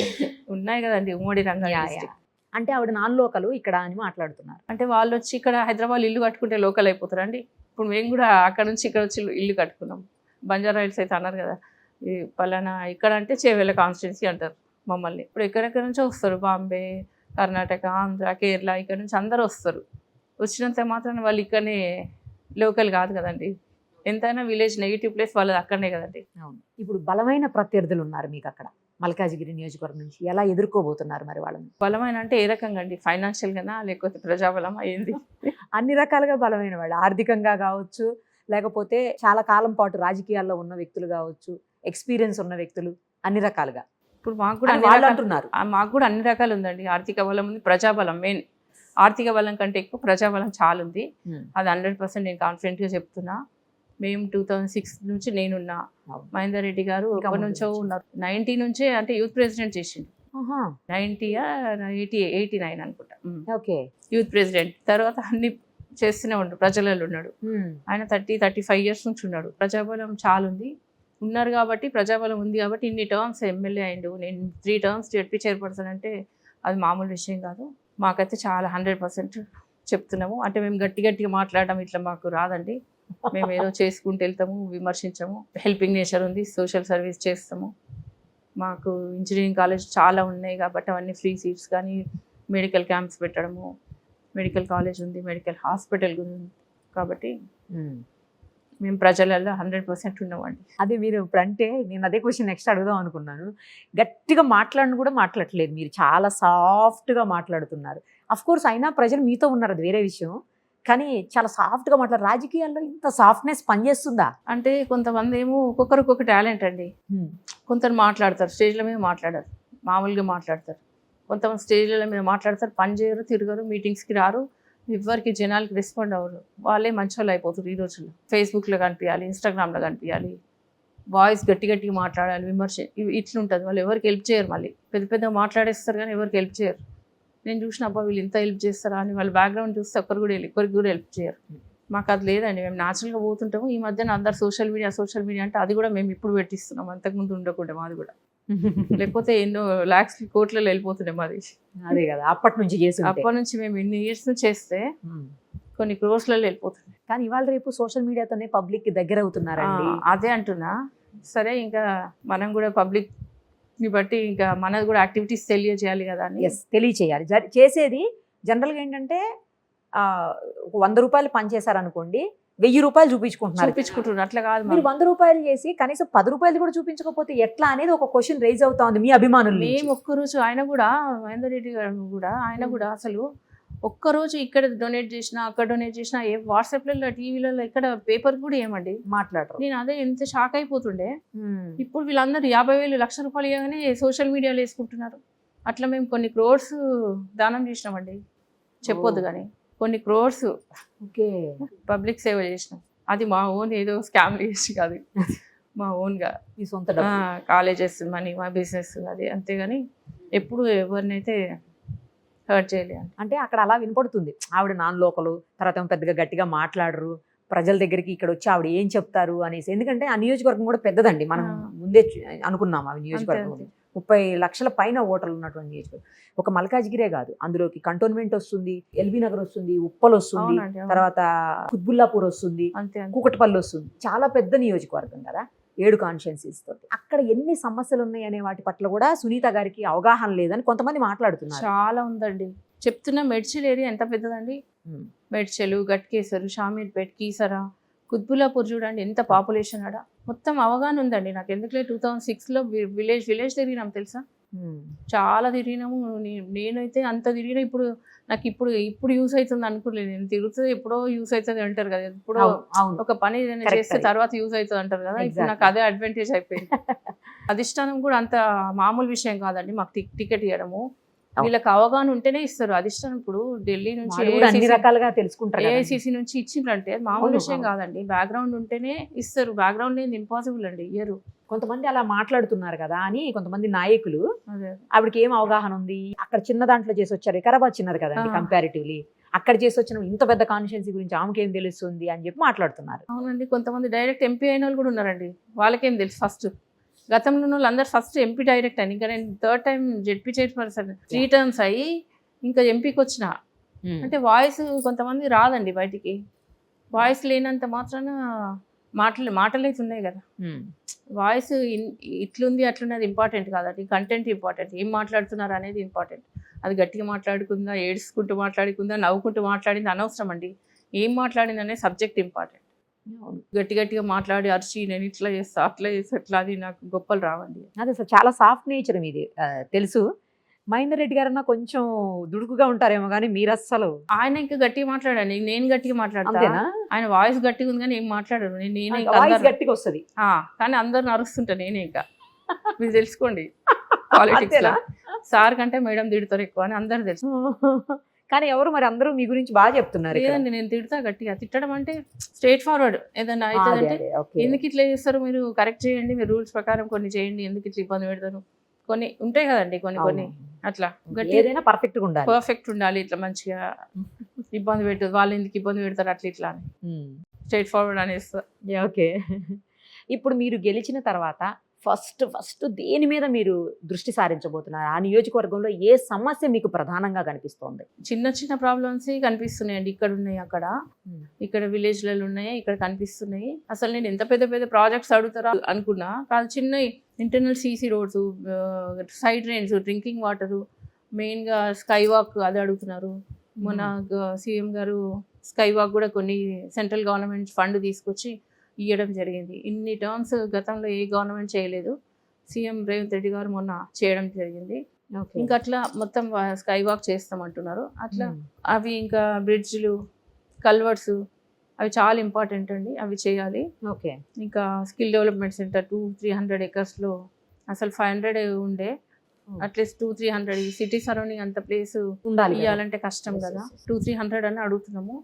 ఉన్నాయి కదండి ఉమ్మడి రంగారెడ్డి డిస్టిక్. అంటే ఆవిడ నాన్ లోకల్ ఇక్కడ అని మాట్లాడుతున్నారు. అంటే వాళ్ళు వచ్చి ఇక్కడ హైదరాబాద్ ఇల్లు కట్టుకుంటే లోకల్ అయిపోతారండి. ఇప్పుడు మేము కూడా అక్కడ నుంచి ఇక్కడ వచ్చి ఇల్లు కట్టుకున్నాం. బంజారా హిల్స్ అయితే అన్నారు కదా, ఈ పలానా ఇక్కడ అంటే చేవెళ్ళ కాన్స్టిట్యున్సీ అంటారు మమ్మల్ని. ఇప్పుడు ఎక్కడెక్కడ నుంచో వస్తారు, బాంబే, కర్ణాటక, ఆంధ్ర, కేరళ, ఇక్కడ నుంచి అందరూ వస్తారు. వచ్చినంత మాత్రం వాళ్ళు ఇక్కడనే లోకల్ కాదు కదండి. ఎంతైనా విలేజ్ నెగిటివ్ ప్లేస్ వాళ్ళది అక్కడనే కదండి. అవును. ఇప్పుడు బలమైన ప్రత్యర్థులు ఉన్నారు మీకు అక్కడ మల్కాజిగిరి నియోజకవర్గం నుంచి, ఎలా ఎదుర్కోబోతున్నారు మరి వాళ్ళని? బలమైన అంటే ఏ రకంగా అండి? ఫైనాన్షియల్గానా లేకపోతే ప్రజాబలం అయింది? అన్ని రకాలుగా బలమైన వాళ్ళు, ఆర్థికంగా కావచ్చు, లేకపోతే చాలా కాలం పాటు రాజకీయాల్లో ఉన్న వ్యక్తులు కావచ్చు, ఎక్స్పీరియన్స్ ఉన్న వ్యక్తులు, అన్ని రకాలుగా. ఇప్పుడు మాకు కూడా వాళ్ళు అంటున్నారు. మాకు కూడా అన్ని రకాలు ఉందండి. ఆర్థిక బలం ఉంది, ప్రజాబలం మెయిన్. ఆర్థిక బలం కంటే ఎక్కువ ప్రజాబలం చాలా ఉంది. అది 100% నేను కాన్ఫిడెంట్గా చెప్తున్నా. మేము 2006 నుంచి నేనున్నా, మహేందర్ రెడ్డి గారు ఎప్పటి నుంచో ఉన్నారు. 90 నుంచే అంటే యూత్ ప్రెసిడెంట్ చేసిండు. 89 అనుకుంటా. Okay, youth president. తర్వాత అన్ని చేస్తూనే ఉన్నాడు, ప్రజలలో ఉన్నాడు. ఆయన 35 years నుంచి ఉన్నాడు. ప్రజాబలం చాలా ఉంది. ఉన్నారు కాబట్టి, ప్రజాబలం ఉంది కాబట్టి ఇన్ని టర్మ్స్ ఎమ్మెల్యే అయిండు. నేను 3 terms జడ్పీ చైర్పర్సన్ అంటే అది మామూలు విషయం కాదు. మాకైతే చాలా 100% చెప్తున్నాము. అంటే మేము గట్టిగా మాట్లాడడం ఇట్లా మాకు రాదండి. మేము ఏదో చేసుకుంటూ వెళ్తాము, విమర్శించము. హెల్పింగ్ నేచర్ ఉంది, సోషల్ సర్వీస్ చేస్తాము. మాకు ఇంజనీరింగ్ కాలేజ్ చాలా ఉన్నాయి కాబట్టి అవన్నీ ఫ్రీ సీట్స్ కానీ, మెడికల్ క్యాంప్స్ పెట్టడము, మెడికల్ కాలేజ్ ఉంది, మెడికల్ హాస్పిటల్ ఉంది. కాబట్టి మేము ప్రజలలో 100% ఉన్నామండి. అదే మీరు ఇప్పుడు అంటే నేను అదే క్వశ్చన్ నెక్స్ట్ అడుగుదాం అనుకున్నాను. గట్టిగా మాట్లాడను కూడా మాట్లాడట్లేదు, మీరు చాలా సాఫ్ట్గా మాట్లాడుతున్నారు. అఫ్ కోర్స్ అయినా ప్రజలు మీతో ఉన్నారు, అది వేరే విషయం. కానీ చాలా సాఫ్ట్గా మాట్లాడారు. రాజకీయాల్లో ఇంత సాఫ్ట్నెస్ పనిచేస్తుందా? అంటే కొంతమంది ఏమో ఒక్కొక్కరు ఒక్కొక్క టాలెంట్ అండి. కొందరు మాట్లాడతారు, స్టేజ్ల మీద మాట్లాడారు, మామూలుగా మాట్లాడతారు. కొంతమంది స్టేజ్ల మీద మాట్లాడతారు, పని చేయరు, తిరగరు, మీటింగ్స్కి రారు, ఎవరికి జనాలకి రెస్పాండ్ అవ్వరు. వాళ్ళే మంచి వాళ్ళు అయిపోతారు ఈ రోజుల్లో. ఫేస్బుక్లో కనిపించాలి, ఇన్స్టాగ్రామ్లో కనిపించాలి, వాయిస్ గట్టిగా మాట్లాడాలి, విమర్శ ఇట్లుంటుంది. వాళ్ళు ఎవరికి హెల్ప్ చేయరు. మళ్ళీ పెద్దగా మాట్లాడేస్తారు కానీ ఎవరికి హెల్ప్ చేయరు. నేను చూసిన అబ్బా వీళ్ళు ఇంత హెల్ప్ చేస్తారా అని వాళ్ళ బ్యాక్గ్రౌండ్ చూస్తే ఎవరికి కూడా హెల్ప్ చేయరు. మాకు అది లేదండి. మేము న్యాచురల్గా పోతుంటాము. ఈ మధ్యన అందరు సోషల్ మీడియా అంటే అది కూడా మేము ఇప్పుడు పెట్టిస్తున్నాం, అంతకుముందు ఉండకుండా మాది కూడా. లేకపోతే ఎన్నో lakhs కోట్లలో వెళ్ళిపోతుండే మాది. అదే కదా, అప్పటి నుంచి చేసి అప్పటి నుంచి మేము ఇన్ని years నుంచి చేస్తే కొన్ని crores-లలో వెళ్ళిపోతుంది. కానీ ఇవాళ రేపు సోషల్ మీడియాతోనే పబ్లిక్ కి దగ్గర అవుతున్నారండి. అదే అంటున్నా. సరే, ఇంకా మనం కూడా పబ్లిక్ ని బట్టి ఇంకా మనది కూడా యాక్టివిటీస్ తెలియజేయాలి కదా అని. తెలియచేయాలి. చేసేది జనరల్గా ఏంటంటే 100 రూపాయలు పని చేశారనుకోండి, 1000 రూపాయలు చూపించుకుంటున్నారు. అట్లా కాదు. మీరు 100 రూపాయలు చేసి కనీసం 10 రూపాయలు కూడా చూపించకపోతే ఎట్లా అనేది ఒక క్వశ్చన్ రైజ్ అవుతా ఉంది మీ అభిమానులు. మేము ఒక్కరోజు ఆయన కూడా, మహేందర్ రెడ్డి గారు కూడా, ఆయన కూడా అసలు ఒక్కరోజు ఇక్కడ డొనేట్ చేసినా, అక్కడ డొనేట్ చేసినా, ఏ వాట్సాప్లలో, టీవీలలో, ఇక్కడ పేపర్ కూడా ఏమండి మాట్లాడరు. నేను అదే ఎంత షాక్ అయిపోతుండే. ఇప్పుడు వీళ్ళందరూ 50,000 లక్ష రూపాయలు ఇవ్వగానే సోషల్ మీడియాలో వేసుకుంటున్నారు. అట్లా మేము కొన్ని crores దానం చేసినామండి, చెప్పొద్దు కానీ కొన్ని crores పబ్లిక్ సేవ చేసినాం. అది మా ఓన్ ఏదో స్కామ్ చేసి కాదు, మా ఓన్గా మీ సొంత కాలేజెస్ మనీ, మా బిజినెస్, అది అంతేగాని ఎప్పుడు ఎవరినైతే హర్ట్ చేయలేదు. అంటే అక్కడ అలా వినపడుతుంది, ఆవిడ నాన్ లోకలు, తర్వాత పెద్దగా గట్టిగా మాట్లాడరు, ప్రజల దగ్గరికి ఇక్కడ వచ్చి ఆవిడ ఏం చెప్తారు అనేసి. ఎందుకంటే ఆ నియోజకవర్గం కూడా పెద్దదండి, మనం ముందే అనుకున్నాం. ఆ నియోజకవర్గం 30 లక్షల పైన ఓటర్లు ఉన్నటువంటి నియోజకవర్గం. ఒక మల్కాజిగిరే కాదు, అందులోకి కంటోన్మెంట్ వస్తుంది, ఎల్బీ నగర్ వస్తుంది, ఉప్పల్ వస్తుంది, తర్వాత కుత్బుల్లాపూర్ వస్తుంది, కూకట్పల్లి వస్తుంది. చాలా పెద్ద నియోజకవర్గం కదా, 7 కాన్స్టిట్యున్సీస్ తోటి. అక్కడ ఎన్ని సమస్యలు ఉన్నాయి అనే వాటి పట్ల కూడా సునీత గారికి అవగాహన లేదని కొంతమంది మాట్లాడుతున్నారు. చాలా ఉందండి. చెప్తున్నా, మెడ్చల్ ఏరియా ఎంత పెద్దదండి. మెడ్చల్, గట్కేసర్, షామీర్పేట్, కీసరా, కుత్బుల్లాపూర్ చూడండి ఎంత పాపులేషన్. ఆడ మొత్తం అవగాహన ఉందండి నాకు. ఎందుకులే 2006లో విలేజ్ తిరిగినాం తెలుసా. చాలా తిరిగినాము. నేనైతే అంత తిరిగినా ఇప్పుడు నాకు ఇప్పుడు యూస్ అవుతుంది అనుకోలేదు. నేను తిరుగుతుంది ఎప్పుడో యూస్ అవుతుంది అంటారు కదా, ఎప్పుడో అవును ఒక పని ఏదైనా Correct చేస్తే అది. తర్వాత యూస్ అవుతుంది అంటారు కదా. ఇప్పుడు నాకు Exactly. అదే అడ్వాంటేజ్ అయిపోయింది. అధిష్టానం కూడా అంత మామూలు విషయం కాదండి మాకు టికెట్ ఇవ్వడము. అవును. వీళ్ళకి అవగాహన ఉంటేనే ఇస్తారు. అధిష్టానం ఇప్పుడు ఢిల్లీ నుంచి వాళ్ళు కూడా అన్ని రకాలుగా తెలుసుకుంటారు కదండి. ఏఐసిసి నుంచి ఇచ్చిండ్రంటే మామూలు అవును, విషయం అవును. కాదండి. బ్యాక్గ్రౌండ్ ఉంటేనే ఇస్తారు. బ్యాక్గ్రౌండ్ లేని ఇంపాసిబుల్ అండి, ఇయ్యరు. కొంతమంది అలా మాట్లాడుతున్నారు కదా అని కొంతమంది నాయకులు, అదే ఆవిడకి ఏం అవగాహన ఉంది, అక్కడ చిన్న దాంట్లో చేసి వచ్చారు, వికారాబాద్ చిన్నది కదండి ఆ. కంపారిటివ్లీ, అక్కడ చేసి వచ్చిన ఇంత పెద్ద కాన్స్టిట్యున్సీ గురించి ఆమెకి ఏం తెలుస్తుంది అని చెప్పి మాట్లాడుతున్నారు. అవునండి. కొంతమంది డైరెక్ట్ ఎంపీ అయిన వాళ్ళు కూడా ఉన్నారండి. వాళ్ళకేం తెలుసు ఫస్ట్. గతంలో ఉన్న వాళ్ళందరూ ఫస్ట్ ఎంపీ డైరెక్ట్ అని. ఇంకా నేను third time ZP chairperson 3 terms అయ్యి ఇంకా ఎంపీకి వచ్చిన. అంటే వాయిస్ కొంతమంది రాదండి బయటికి. వాయిస్ లేనంత మాత్రాన మాటలైతే ఉన్నాయి కదా. వాయిస్ ఇట్లుంది అట్లున్నది ఇంపార్టెంట్ కాదండి. Content important. ఏం మాట్లాడుతున్నారు అనేది ఇంపార్టెంట్. అది గట్టిగా మాట్లాడుకుందా, ఏడ్చుకుంటూ మాట్లాడుకుందా, నవ్వుకుంటూ మాట్లాడింది అనవసరం అండి. ఏం మాట్లాడింది అనే సబ్జెక్ట్ ఇంపార్టెంట్. గట్టిగా మాట్లాడి అరిచి నేను ఇట్లా చేస్తా అట్లా చేస్తా అట్లా, అది నాకు గొప్పలు రావండి. అదే సార్, చాలా సాఫ్ట్ నేచర్ మీది, తెలుసు. మహేందర్ రెడ్డి గారన్నా కొంచెం దుడుకుగా ఉంటారేమో కానీ మీరు అస్సలు ఆయన ఇంకా గట్టిగా మాట్లాడండి, నేను గట్టిగా మాట్లాడతా. అంతేనా? ఆయన వాయిస్ గట్టిగా ఉంది కానీ ఏం మాట్లాడరు. నేనే ఇంకా వాయిస్ అందరు- గట్టిగా వస్తుంది. కానీ అందరు అరుస్తుంటా నేనే ఇంకా. మీరు తెలుసుకోండి పాలిటిక్స్ లో అంతేనా? సార్ కంటే మేడం తిడతారు ఎక్కువ అని అందరు తెలుసు. కానీ ఎవరు మరి అందరూ మీ గురించి బాగా చెప్తున్నారు ఇక్కడ. లేదండి, నేను తిడతా గట్టిగా. తిట్టడం అంటే స్ట్రేట్ ఫార్వర్డ్. ఏదన్నా అదే, అవుతుందంటే అదే, ఓకే. ఎందుకు ఇట్లా చేస్తారు, మీరు కరెక్ట్ చేయండి, మీరు రూల్స్ ప్రకారం కొన్ని చేయండి, ఎందుకు ఇట్లా ఇబ్బంది పెడతారు, కొన్ని ఉంటాయి కదండి, కొన్ని అవును. అట్లా గట్టి ఏదైనా పర్ఫెక్ట్ గా ఉండాలి. పర్ఫెక్ట్ ఉండాలి. ఇట్లా మంచిగా ఇబ్బంది పెట్టదు, వాళ్ళు ఎందుకు ఇబ్బంది పెడతారు అట్లా ఇట్లా అని స్ట్రేట్ ఫార్వర్డ్ అనేస్తారు. ఓకే. ఇప్పుడు మీరు గెలిచిన తర్వాత ఫస్ట్ దేని మీద మీరు దృష్టి సారించబోతున్నారు? ఆ నియోజకవర్గంలో ఏ సమస్య మీకు ప్రధానంగా కనిపిస్తోంది? చిన్న చిన్న ప్రాబ్లమ్స్ కనిపిస్తున్నాయండి. ఇక్కడ ఉన్నాయి, అక్కడ ఇక్కడ విలేజ్లలో ఉన్నాయి, ఇక్కడ కనిపిస్తున్నాయి. అసలు నేను ఎంత పెద్ద పెద్ద ప్రాజెక్ట్స్ అడుగుతారా అనుకున్నా, కాదు చిన్న internal CC roads, side drains, drinking water, మెయిన్గా స్కై వాక్ అది అడుగుతున్నారు. మన సీఎం గారు స్కై వాక్ కూడా కొన్ని సెంట్రల్ గవర్నమెంట్ ఫండ్ తీసుకొచ్చి ఇవ్వడం జరిగింది. ఇన్ని టర్మ్స్ గతంలో ఏ గవర్నమెంట్ చేయలేదు. సీఎం రేవంత్ రెడ్డి గారు మొన్న చేయడం జరిగింది. ఇంకా అట్లా మొత్తం స్కై వాక్ చేస్తామంటున్నారు. అట్లా అవి ఇంకా బ్రిడ్జ్లు, కల్వర్ట్స్ అవి చాలా ఇంపార్టెంట్ అండి, అవి చేయాలి. ఓకే. ఇంకా స్కిల్ డెవలప్మెంట్ సెంటర్ 200-300 ఎకర్స్లో అసలు 500 ఉండే, అట్లీస్ట్ 200-300 సిటీ సరౌండింగ్ అంత ప్లేస్ ఉండాలి కదా. ఇవ్వాలంటే కష్టం కదా. 200-300 అని అడుగుతున్నాము.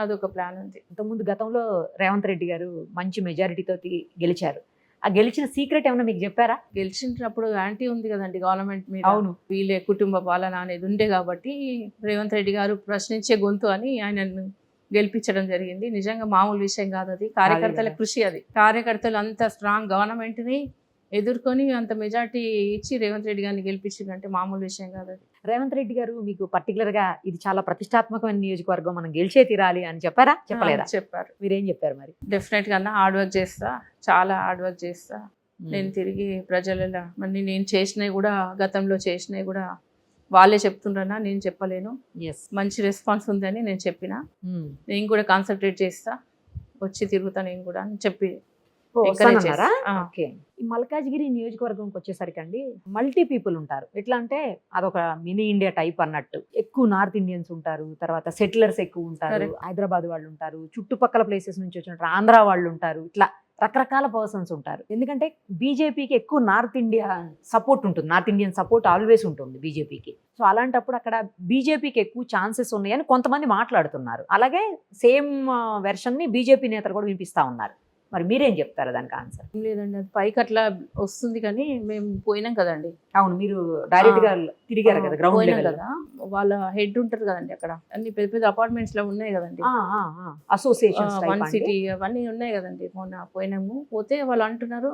అదొక ప్లాన్ ఉంది. ఇంతకుముందు గతంలో రేవంత్ రెడ్డి గారు మంచి మెజారిటీతో గెలిచారు. ఆ గెలిచిన సీక్రెట్ ఏమన్నా మీకు చెప్పారా? గెలిచినప్పుడు యాంటీ ఉంది కదండి గవర్నమెంట్ మీద. అవును. వీళ్ళే కుటుంబ పాలన అనేది ఉండే కాబట్టి రేవంత్ రెడ్డి గారు ప్రశ్నించే గొంతు అని ఆయనను గెలిపించడం జరిగింది. నిజంగా మామూలు విషయం కాదు అది. కార్యకర్తల కృషి అది. కార్యకర్తలు అంత స్ట్రాంగ్ గవర్నమెంట్ని ఎదుర్కొని అంత మెజార్టీ ఇచ్చి రేవంత్ రెడ్డి గారిని గెలిపించిందంటే మామూలు విషయం కాదు అది. రేవంత్ రెడ్డి గారు మీకు పర్టికులర్ గా ఇది చాలా ప్రతిష్టాత్మకమైన నియోజకవర్గం, మనం గెలిచే తీరాలి అని చెప్పారా? చెప్పలేదా? చెప్పారు. మీరేం చెప్పారు మరి? డెఫినెట్ గా హార్డ్ వర్క్ చేస్తా, చాలా హార్డ్ వర్క్ చేస్తా. నేను తిరిగి ప్రజలలో మళ్ళీ నేను చేసినవి కూడా, గతంలో చేసినవి కూడా వాళ్ళే చెప్తుండ్రన్నా, నేను చెప్పలేను. మంచి రెస్పాన్స్ ఉందని నేను చెప్పిన. నేను కూడా కాన్సన్ట్రేట్ చేస్తా, వచ్చి తిరుగుతా నేను కూడా అని చెప్పి వస్తానన్నారా? ఓకే. ఈ మల్కాజ్గిరి నియోజకవర్గంకి వచ్చేసరికి అండి మల్టీ పీపుల్ ఉంటారు. ఎట్లా అంటే అదొక మినీ ఇండియా టైప్ అన్నట్టు. ఎక్కువ నార్త్ ఇండియన్స్ ఉంటారు, తర్వాత సెటిలర్స్ ఎక్కువ ఉంటారు, హైదరాబాద్ వాళ్ళు ఉంటారు, చుట్టుపక్కల ప్లేసెస్ నుంచి వచ్చినట్టు ఆంధ్ర వాళ్ళు ఉంటారు, ఇట్లా రకరకాల పర్సన్స్ ఉంటారు. ఎందుకంటే బీజేపీకి ఎక్కువ నార్త్ ఇండియా సపోర్ట్ ఉంటుంది, నార్త్ ఇండియన్ సపోర్ట్ ఆల్వేస్ ఉంటుంది బీజేపీకి. సో అలాంటప్పుడు అక్కడ బీజేపీకి ఎక్కువ ఛాన్సెస్ ఉన్నాయని కొంతమంది మాట్లాడుతున్నారు. అలాగే సేమ్ వెర్షన్ ని బీజేపీ నేతలు కూడా వినిపిస్తా ఉన్నారు. మరి మీరేం చెప్తారు దానికి ఆన్సర్? లేదండి, అది పైకి అట్లా వస్తుంది కానీ మేము పోయినాం కదండి. అవును, మీరు డైరెక్ట్ గా తిరిగారు కదా గ్రౌండ్ లెవెల్ కదా. వాళ్ళ హెడ్ ఉంటారు కదండి, అక్కడ అన్ని పెద్ద పెద్ద అపార్ట్మెంట్స్ లో ఉన్నాయి కదండి, అసోసియేషన్స్, 1 సిటీ అవన్నీ ఉన్నాయి కదండి. మొన్న పోయినాము, పోతే వాళ్ళు అంటున్నారు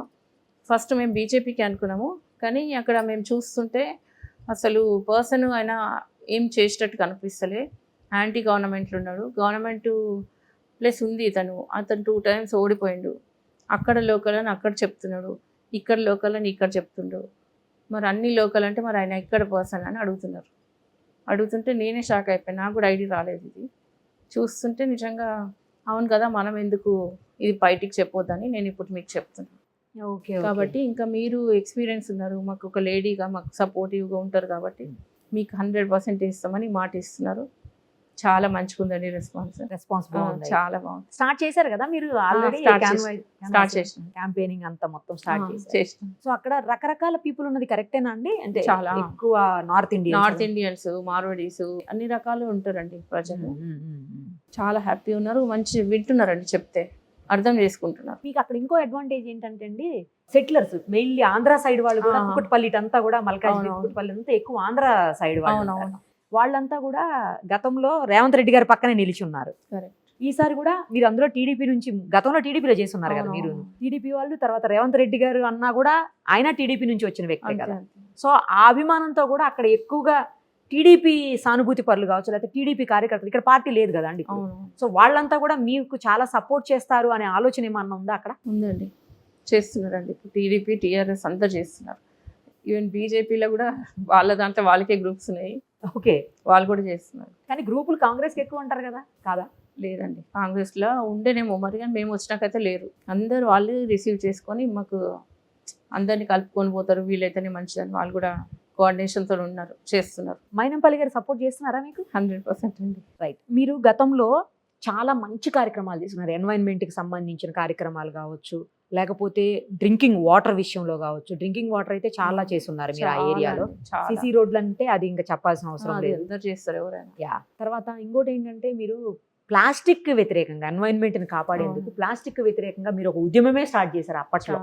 ఫస్ట్ మేము బీజేపీకి అనుకున్నాము, కానీ అక్కడ మేము చూస్తుంటే అసలు పర్సన్ ఆయన ఏం చేసేటట్టు కనిపిస్తలే. యాంటీ గవర్నమెంట్లు ఉన్నాడు. గవర్నమెంట్ ప్లస్ ఉంది, అతను 2 టైమ్స్ ఓడిపోయిండు. అక్కడ లోకల్ అని అక్కడ చెప్తున్నాడు, ఇక్కడ లోకల్ అని ఇక్కడ చెప్తుండు. మరి అన్ని లోకల్ అంటే మరి ఆయన ఇక్కడ పర్సన్ అని అడుగుతున్నారు. అడుగుతుంటే నేనే షాక్ అయిపోయాను. నాకు కూడా ఐడియా రాలేదు. ఇది చూస్తుంటే నిజంగా అవును కదా, మనం ఎందుకు ఇది బయటికి చెప్పొద్దని నేను ఇప్పుడు మీకు చెప్తున్నాను. ఓకే కాబట్టి ఇంకా మీరు ఎక్స్పీరియన్స్ ఉన్నారు, మాకు ఒక లేడీగా మాకు సపోర్టివ్గా ఉంటారు కాబట్టి మీకు 100% ఇస్తామని మాట ఇస్తున్నారు. చాలా మంచిగుందండి రెస్పాన్స్. చాలా బాగుంది. స్టార్ట్ చేశారు కదా మీరు ఆల్రెడీ? స్టార్ట్ చేసిన క్యాంపెయినింగ్ అంతా మొత్తం స్టార్ట్ చేశారు. చేసిన సో అక్కడ రకరకాల పీపుల్ ఉన్నది కరెక్టేనా అండి? అంటే చాలా. ఎక్కువ నార్త్ ఇండియన్స్, మార్వాడీస్ అన్ని రకాలు ఉంటారండి ప్రజలు. చాలా హ్యాపీ ఉన్నారు, మంచి వింటున్నారండి, చెప్తే అర్థం చేసుకుంటున్నారు. మీకు అక్కడ ఇంకో అడ్వాంటేజ్ ఏంటంటే అండి, సెటిలర్స్ మెయిన్లీ ఆంధ్ర సైడ్ వాళ్ళు కూడా, కుక్కట్పల్లి ఇటంతా కూడా మల్కాజ్గిరి కుక్కట్పల్లి అంతా ఎక్కువ ఆంధ్ర సైడ్ వాళ్ళు. వాళ్ళంతా కూడా గతంలో రేవంత్ రెడ్డి గారి పక్కనే నిలిచి ఉన్నారు. ఈసారి కూడా మీరు అందులో టీడీపీ నుంచి, గతంలో టీడీపీలో చేసి ఉన్నారు కదా మీరు, టీడీపీ వాళ్ళు, తర్వాత రేవంత్ రెడ్డి గారు అన్నా కూడా ఆయన టీడీపీ నుంచి వచ్చిన వ్యక్తే కదా. సో ఆ అభిమానంతో కూడా అక్కడ ఎక్కువగా టీడీపీ సానుభూతి పరులు కావచ్చు, లేకపోతే టీడీపీ కార్యకర్తలు, ఇక్కడ పార్టీ లేదు కదా అండి. సో వాళ్ళంతా కూడా మీకు చాలా సపోర్ట్ చేస్తారు అనే ఆలోచన ఏమన్నా ఉందా అక్కడ? ఉందండి, చేస్తున్నారండి. ఇప్పుడు టీడీపీ, టీఆర్ఎస్ అంతా చేస్తున్నారు. ఈవెన్ బీజేపీలో కూడా వాళ్ళ దాంట్లో వాళ్ళకే గ్రూప్స్ ఉన్నాయి. ఓకే, వాళ్ళు కూడా చేస్తున్నారు. కానీ గ్రూపులు కాంగ్రెస్కి ఎక్కువ ఉంటారు కదా, కాదా? లేదండి, కాంగ్రెస్లో ఉండేనేమో మరి, కానీ మేము వచ్చినాకైతే లేరు. అందరు వాళ్ళు రిసీవ్ చేసుకొని మాకు అందరినీ కలుపుకొని పోతారు. వీళ్ళైతేనే మంచిదని వాళ్ళు కూడా కోఆర్డినేషన్తో ఉన్నారు, చేస్తున్నారు. మైనంపల్లి గారు సపోర్ట్ చేస్తున్నారా మీకు? 100% అండి. రైట్. మీరు గతంలో చాలా మంచి కార్యక్రమాలు చేస్తున్నారు. ఎన్వైరన్మెంట్కి సంబంధించిన కార్యక్రమాలు కావచ్చు, లేకపోతే డ్రింకింగ్ వాటర్ విషయంలో కావచ్చు. డ్రింకింగ్ వాటర్ అయితే చాలా చేస్తున్నారు మీరు ఆ ఏరియాలో. సిసి రోడ్లు అంటే అది ఇంకా చెప్పాల్సిన అవసరం లేదు, అందరు చేస్తారు ఎవరైనా. యా. తర్వాత ఇంకోటి ఏంటంటే, మీరు ప్లాస్టిక్ వ్యతిరేకంగా, ఎన్వైరన్మెంట్ని కాపాడేందుకు ప్లాస్టిక్ వ్యతిరేకంగా మీరు ఒక ఉద్యమమే స్టార్ట్ చేశారు అప్పట్లో.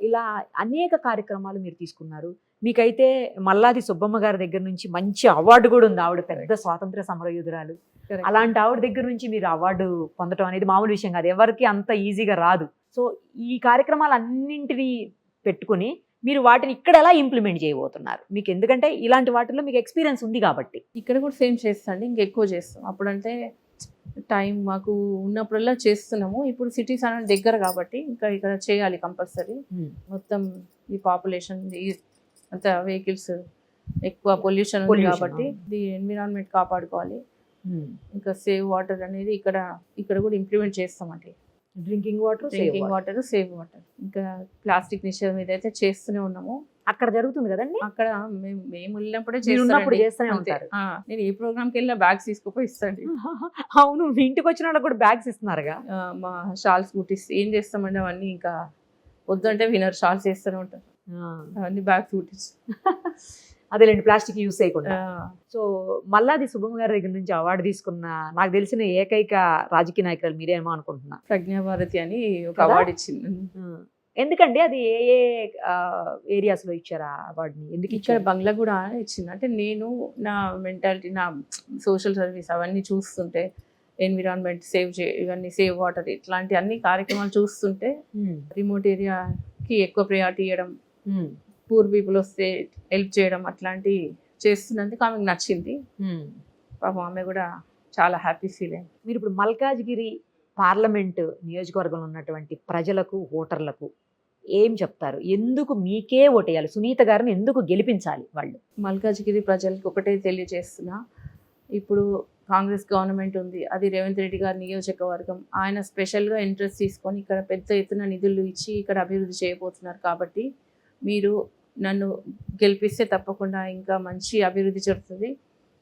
ఇలా అనేక కార్యక్రమాలు మీరు తీసుకున్నారు. మీకైతే మల్లాది సుబ్బమ్మ గారి దగ్గర నుంచి మంచి అవార్డు కూడా ఉంది. ఆవిడ పెద్ద స్వాతంత్ర సమరయోధురాలు. అలాంటి ఆవిడ దగ్గర నుంచి మీరు అవార్డు పొందడం అనేది మామూలు విషయం కాదు, ఎవరికి అంత ఈజీగా రాదు. సో ఈ కార్యక్రమాలు అన్నింటినీ పెట్టుకుని మీరు వాటిని ఇక్కడ ఎలా ఇంప్లిమెంట్ చేయబోతున్నారు? మీకు ఎందుకంటే ఇలాంటి వాటిల్లో మీకు ఎక్స్పీరియన్స్ ఉంది కాబట్టి. ఇక్కడ కూడా సేమ్ చేస్తాండి, ఇంకెక్కువ చేస్తాం. అప్పుడంటే టైం మాకు ఉన్నప్పుడల్లా చేస్తున్నాము. ఇప్పుడు సిటీస్ అనేది దగ్గర కాబట్టి ఇంకా ఇక్కడ చేయాలి కంపల్సరీ. మొత్తం ఈ పాపులేషన్, అంత వెహికల్స్, ఎక్కువ పొల్యూషన్ ఉంది కాబట్టి ఇది ఎన్విరాన్మెంట్ కాపాడుకోవాలి. ఇంకా సేవ్ వాటర్ అనేది ఇక్కడ కూడా ఇంప్లిమెంట్ చేస్తామండి. డ్రింకింగ్ వాటర్, సేవ్ వాటర్, ఇంకా ప్లాస్టిక్ నిషేధం ఏదైతే చేస్తూనే ఉన్నాము. అక్కడ జరుగుతుంది కదండి. అక్కడ మేము వెళ్ళినప్పుడే చేస్తూనే ఉంటారు. నేను ఏ ప్రోగ్రామ్కి వెళ్ళినా బ్యాగ్స్ తీసుకుపోయి ఇస్తాండి. అవును, మీ ఇంటికి వచ్చిన వాళ్ళకి కూడా బ్యాగ్స్ ఇస్తున్నారుగా. మా షాల్స్ కుట్టిస్ ఏం చేస్తామండి అవన్నీ, ఇంకా వద్దంటే వినర్ షాల్స్ వేస్తూనే ఉంటారు, అవన్నీ బ్యాగ్స్ కుట్టిస్. అదేలేండి, ప్లాస్టిక్ యూస్ చేయకుండా. సో మల్లాది సుబ్బమ్మ గారి దగ్గర నుంచి అవార్డు తీసుకున్న నాకు తెలిసిన ఏకైక రాజకీయ నాయకురాలు మీరేమో అనుకుంటున్నా. ప్రజ్ఞాభారతి అని ఒక అవార్డు ఇచ్చింది. ఎందుకండి అది ఏ ఏరియాస్ లో ఇచ్చారా అవార్డుని? ఎందుకు ఇక్కడ బంగ్లాగూడ ఇచ్చింది. అంటే నేను నా మెంటాలిటీ, నా సోషల్ సర్వీస్ అవన్నీ చూస్తుంటే, ఎన్విరాన్మెంట్ ఇవన్నీ సేవ్ వాటర్ ఇట్లాంటి అన్ని కార్యక్రమాలు చూస్తుంటే, రిమోట్ ఏరియాకి ఎక్కువ ప్రయారిటీ ఇవ్వడం, పూర్ పీపుల్ వస్తే హెల్ప్ చేయడం, అట్లాంటివి చేస్తున్నందుకు ఆమెకు నచ్చింది. పాపం ఆమె కూడా చాలా హ్యాపీ ఫీల్ అయింది. మీరు ఇప్పుడు మల్కాజ్గిరి పార్లమెంటు నియోజకవర్గంలో ఉన్నటువంటి ప్రజలకు, ఓటర్లకు ఏం చెప్తారు? ఎందుకు మీకే ఓటేయాలి? సునీత గారిని ఎందుకు గెలిపించాలి వాళ్ళు? మల్కాజ్గిరి ప్రజలకు ఒకటే తెలియజేస్తున్నా, ఇప్పుడు కాంగ్రెస్ గవర్నమెంట్ ఉంది, అది రేవంత్ రెడ్డి గారి నియోజకవర్గం. ఆయన స్పెషల్గా ఇంట్రెస్ట్ తీసుకొని ఇక్కడ పెద్ద ఎత్తున నిధులు ఇచ్చి ఇక్కడ అభివృద్ధి చేయబోతున్నారు. కాబట్టి మీరు నన్ను గెలిపిస్తే తప్పకుండా ఇంకా మంచి అభివృద్ధి జరుగుతుంది.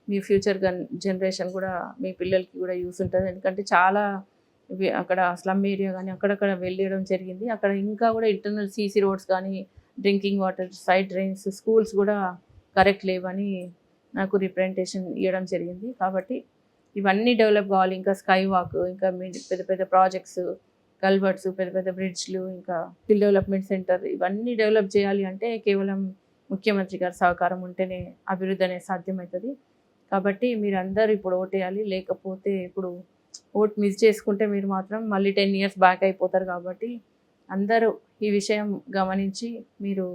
మీ ఫ్యూచర్ జనరేషన్ కూడా, మీ పిల్లలకి కూడా యూస్ ఉంటుంది. ఎందుకంటే చాలా అక్కడ స్లమ్ ఏరియా కానీ అక్కడక్కడ వెళ్ళడం జరిగింది. అక్కడ ఇంకా కూడా ఇంటర్నల్ సీసీ రోడ్స్ కానీ, drinking water, side drains, schools కూడా కరెక్ట్ లేవని నాకు రిప్రజెంటేషన్ ఇవ్వడం జరిగింది. కాబట్టి ఇవన్నీ డెవలప్ కావాలి. ఇంకా స్కై వాక్, ఇంకా పెద్ద పెద్ద ప్రాజెక్ట్స్, కల్వర్ట్స్, పెద్ద పెద్ద బ్రిడ్జ్లు, ఇంకా స్కిల్ డెవలప్మెంట్ సెంటర్, ఇవన్నీ డెవలప్ చేయాలి అంటే కేవలం ముఖ్యమంత్రి గారి సహకారం ఉంటేనే అభివృద్ధి అనేది సాధ్యమవుతుంది. కాబట్టి మీరు అందరూ ఇప్పుడు ఓటేయాలి. లేకపోతే ఇప్పుడు ఓట్ మిస్ చేసుకుంటే మీరు మాత్రం మళ్ళీ 10 years బ్యాక్ అయిపోతారు. కాబట్టి అందరూ ఈ విషయం గమనించి మీరు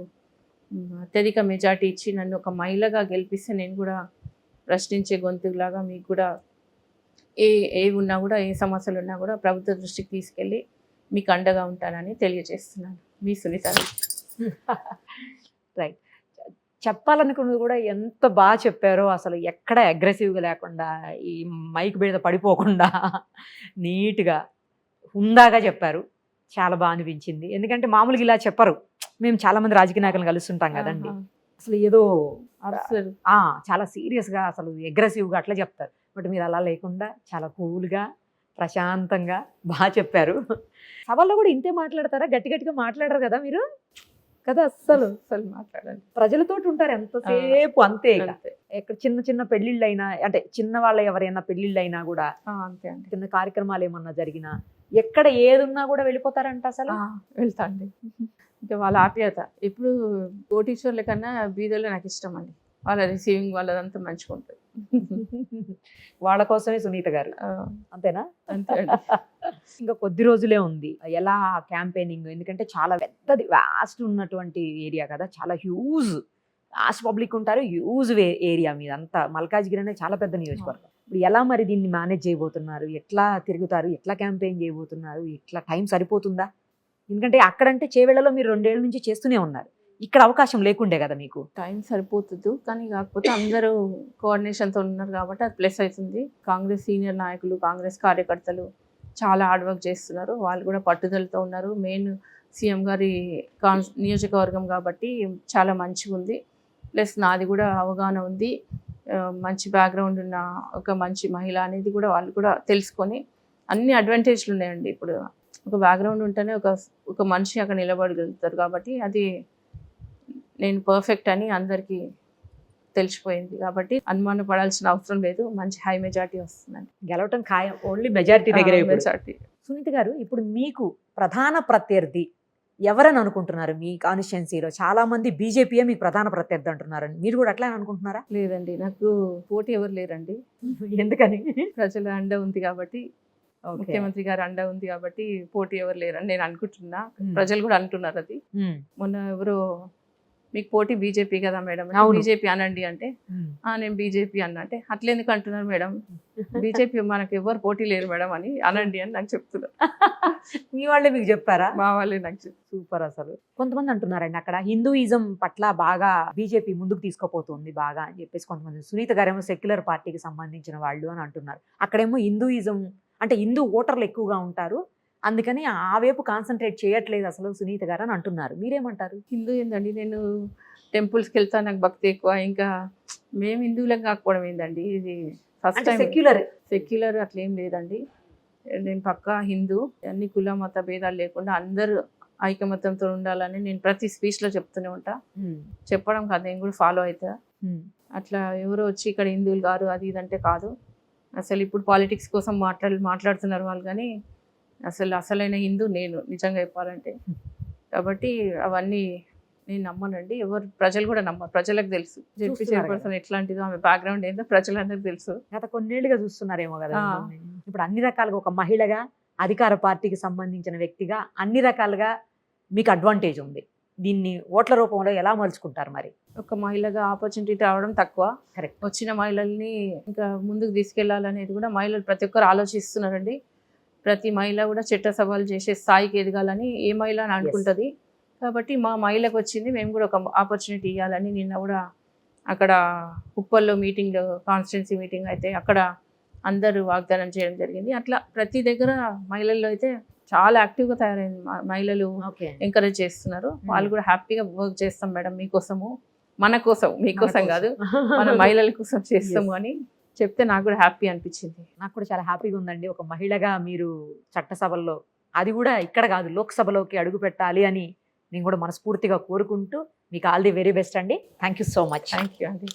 అత్యధిక మెజార్టీ ఇచ్చి నన్ను ఒక మహిళగా గెలిపిస్తే నేను కూడా ప్రశ్నించే గొంతులాగా మీకు కూడా ఏ ఉన్నా కూడా, ఏ సమస్యలు ఉన్నా కూడా ప్రభుత్వ దృష్టికి తీసుకెళ్ళి మీకు అండగా ఉంటానని తెలియజేస్తున్నాను. మీ సునీత. రైట్. చెప్పాలనుకున్నది కూడా ఎంత బాగా చెప్పారో, అసలు ఎక్కడ అగ్రెసివ్గా లేకుండా, ఈ మైక్ మీద పడిపోకుండా నీట్గా హుందాగా చెప్పారు. చాలా బాగా అనిపించింది. ఎందుకంటే మామూలుగా ఇలా చెప్పరు. మేము చాలా మంది రాజకీయ నాయకులను కలుస్తుంటాం కదండి. అసలు ఏదో అసలు చాలా సీరియస్గా అసలు అగ్రెసివ్గా అట్లా చెప్తారు. బట్ మీరు అలా లేకుండా చాలా కూల్గా ప్రశాంతంగా బాగా చెప్పారు. సభల్లో కూడా ఇంతే మాట్లాడతారా? గట్టి గట్టిగా మాట్లాడరు కదా మీరు కదా? అస్సలు మాట్లాడాలి. ప్రజలతోటి ఉంటారు ఎంతసేపు, అంతే. అంతే. ఎక్కడ చిన్న చిన్న పెళ్ళిళ్ళు అయినా, అంటే చిన్న వాళ్ళ ఎవరైనా పెళ్ళిళ్ళు అయినా కూడా, అంతే అండి. చిన్న కార్యక్రమాలు ఏమన్నా జరిగినా, ఎక్కడ ఏదున్నా కూడా వెళ్ళిపోతారంట అసలు. వెళ్తా అండి. ఇంకా వాళ్ళ ఆప్యాయత ఇప్పుడు కోటీశ్వర్ల కన్నా బీదోళ్ళే నాకు ఇష్టం అండి. వాళ్ళ రిసీవింగ్ వాళ్ళదంతా మంచిగా ఉంటుంది. వాళ్ళ కోసమే సునీత గారు, అంతేనా? అంతే అండి. ఇంకా కొద్ది రోజులే ఉంది. ఎలా క్యాంపెయినింగ్? ఎందుకంటే చాలా పెద్దది, వాస్ట్ ఉన్నటువంటి ఏరియా కదా, చాలా హ్యూజ్ వాస్ట్ పబ్లిక్ ఉంటారు, హ్యూజ్ ఏరియా మీద అంతా. మల్కాజ్గిరి అనేది చాలా పెద్ద నియోజకవర్గం. ఇప్పుడు ఎలా మరి దీన్ని మేనేజ్ చేయబోతున్నారు? ఎట్లా తిరుగుతారు? ఎట్లా క్యాంపెయిన్ చేయబోతున్నారు? ఇట్లా టైం సరిపోతుందా? ఎందుకంటే అక్కడంటే చేవేళ్లలో మీరు 2 ఏళ్ల నుంచి చేస్తూనే ఉన్నారు, ఇక్కడ అవకాశం లేకుండే కదా మీకు. టైం సరిపోతుంది, కానీ కాకపోతే అందరూ కోఆర్డినేషన్తో ఉన్నారు కాబట్టి అది ప్లస్ అవుతుంది. కాంగ్రెస్ సీనియర్ నాయకులు, కాంగ్రెస్ కార్యకర్తలు చాలా హార్డ్ వర్క్ చేస్తున్నారు. వాళ్ళు కూడా పట్టుదలతో ఉన్నారు. మెయిన్ సీఎం గారి నియోజకవర్గం కాబట్టి చాలా మంచిగా ఉంది. ప్లస్ నాది కూడా అవగాహన ఉంది. మంచి బ్యాక్గ్రౌండ్ ఉన్న ఒక మంచి మహిళ అనేది కూడా వాళ్ళు కూడా తెలుసుకొని అన్ని అడ్వాంటేజ్లు ఉన్నాయండి. ఇప్పుడు ఒక బ్యాక్గ్రౌండ్ ఉంటేనే ఒక మనిషి అక్కడ నిలబడగలుగుతారు కాబట్టి అది నేను పర్ఫెక్ట్ అని అందరికీ తెలిసిపోయింది. కాబట్టి అనుమానం పడాల్సిన అవసరం లేదు. మంచి హై మెజారిటీ వస్తుందండి. గెలవటం ఖాయం, ఓన్లీ మెజారిటీ దగ్గరే. మెజారిటీ. సునీత గారు, ఇప్పుడు మీకు ప్రధాన ప్రత్యర్థి ఎవరని అనుకుంటున్నారు? మీ కాన్స్టిట్యున్సీలో చాలా మంది బీజేపీయే మీకు ప్రధాన ప్రత్యర్థి అంటున్నారు. మీరు కూడా అట్లా అనుకుంటున్నారా? లేదండి, నాకు పోటీ ఎవరు లేరండి. ఎందుకని? ప్రజల అండ ఉంది కాబట్టి, ముఖ్యమంత్రి గారు అండ ఉంది కాబట్టి పోటీ ఎవరు లేరని నేను అనుకుంటున్నా. ప్రజలు కూడా అంటున్నారు అది. మొన్న ఎవరో మీకు పోటీ బీజేపీ కదా మేడం, బీజేపీ అనండి అంటే నేను బీజేపీ అన్న అంటే అట్లెందుకు అంటున్నారు మేడం, బీజేపీ మనకు ఎవరు పోటీ లేరు మేడం అని అనండి అని నాకు చెప్తున్నారు. మీ వాళ్ళే మీకు చెప్పారా? మా వాళ్ళే నాకు చెప్పారు. సూపర్. అసలు కొంతమంది అంటున్నారండి అక్కడ హిందూయిజం పట్ల బాగా బీజేపీ ముందుకు తీసుకుపోతుంది బాగా అని చెప్పేసి కొంతమంది. సునీత గారేమో సెక్యులర్ పార్టీకి సంబంధించిన వాళ్ళు అని అంటున్నారు. అక్కడేమో హిందూయిజం అంటే హిందూ ఓటర్లు ఎక్కువగా ఉంటారు, అందుకని ఆ వైపు కాన్సన్ట్రేట్ చేయట్లేదు అసలు సునీత గారు అని అంటున్నారు. మీరేమంటారు? హిందూ ఏందండి, నేను టెంపుల్స్కి వెళ్తా, నాకు భక్తి ఎక్కువ. ఇంకా మేము హిందువులం కాకపోవడం ఏందండి, ఇది ఫస్ట్ టైం. సెక్యులర్ అట్లేం లేదండి, నేను పక్కా హిందూ. అన్ని కుల మత భేదాలు లేకుండా అందరూ ఐకమత్యంతో ఉండాలని నేను ప్రతి స్పీచ్లో చెప్తూనే ఉంటా. చెప్పడం కాదు, నేను కూడా ఫాలో అవుతా. అట్లా ఎవరో వచ్చి ఇక్కడ హిందువులు గారు అది ఇదంటే కాదు. అసలు ఇప్పుడు పాలిటిక్స్ కోసం మాట్లాడుతున్నారు వాళ్ళు, కానీ అసలైన హిందూ నేను నిజంగా చెప్పాలంటే. కాబట్టి అవన్నీ నేను నమ్మనండి. ఎవరు ప్రజలు కూడా నమ్మరు. ప్రజలకు తెలుసు జెడ్పీ చైర్పర్సన్ ఎట్లాంటిదో, ఆమె బ్యాక్గ్రౌండ్ ఏందో ప్రజలందరికీ తెలుసు. గత కొన్నేళ్లుగా చూస్తున్నారేమో కదా. ఇప్పుడు అన్ని రకాలుగా ఒక మహిళగా, అధికార పార్టీకి సంబంధించిన వ్యక్తిగా అన్ని రకాలుగా మీకు అడ్వాంటేజ్ ఉంది. దీన్ని ఓట్ల రూపంలో ఎలా మలుచుకుంటారు మరి? ఒక మహిళగా ఆపర్చునిటీ రావడం తక్కువ. కరెక్ట్. వచ్చిన మహిళల్ని ఇంకా ముందుకు తీసుకెళ్లాలనేది కూడా మహిళలు ప్రతి ఒక్కరు ఆలోచిస్తున్నారండి. ప్రతి మహిళ కూడా చట్టసభలు చేసే స్థాయికి ఎదగాలని ఏ మహిళ అని అనుకుంటుంది. కాబట్టి మా మహిళకు వచ్చింది, మేము కూడా ఒక ఆపర్చునిటీ ఇవ్వాలని నిన్న కూడా అక్కడ ఉప్పల్లో మీటింగ్, కాన్స్టిట్యున్సీ మీటింగ్ అయితే అక్కడ అందరూ వాగ్దానం చేయడం జరిగింది. అట్లా ప్రతి దగ్గర మహిళల్లో అయితే చాలా యాక్టివ్గా తయారైంది. మహిళలు ఎంకరేజ్ చేస్తున్నారు. వాళ్ళు కూడా హ్యాపీగా వర్క్ చేస్తాం మేడం మీకోసము, మన కోసం, మీకోసం కాదు, మన మహిళల కోసం చేస్తాము అని చెప్తే నాకు కూడా హ్యాపీ అనిపించింది. నాకు కూడా చాలా హ్యాపీగా ఉందండి. ఒక మహిళగా మీరు చట్టసభల్లో, అది కూడా ఇక్కడ కాదు లోక్సభలోకి అడుగు పెట్టాలి అని నేను కూడా మనస్ఫూర్తిగా కోరుకుంటూ మీకు ఆల్ ది వెరీ బెస్ట్ అండి. Thank you so much. Thank you అండి.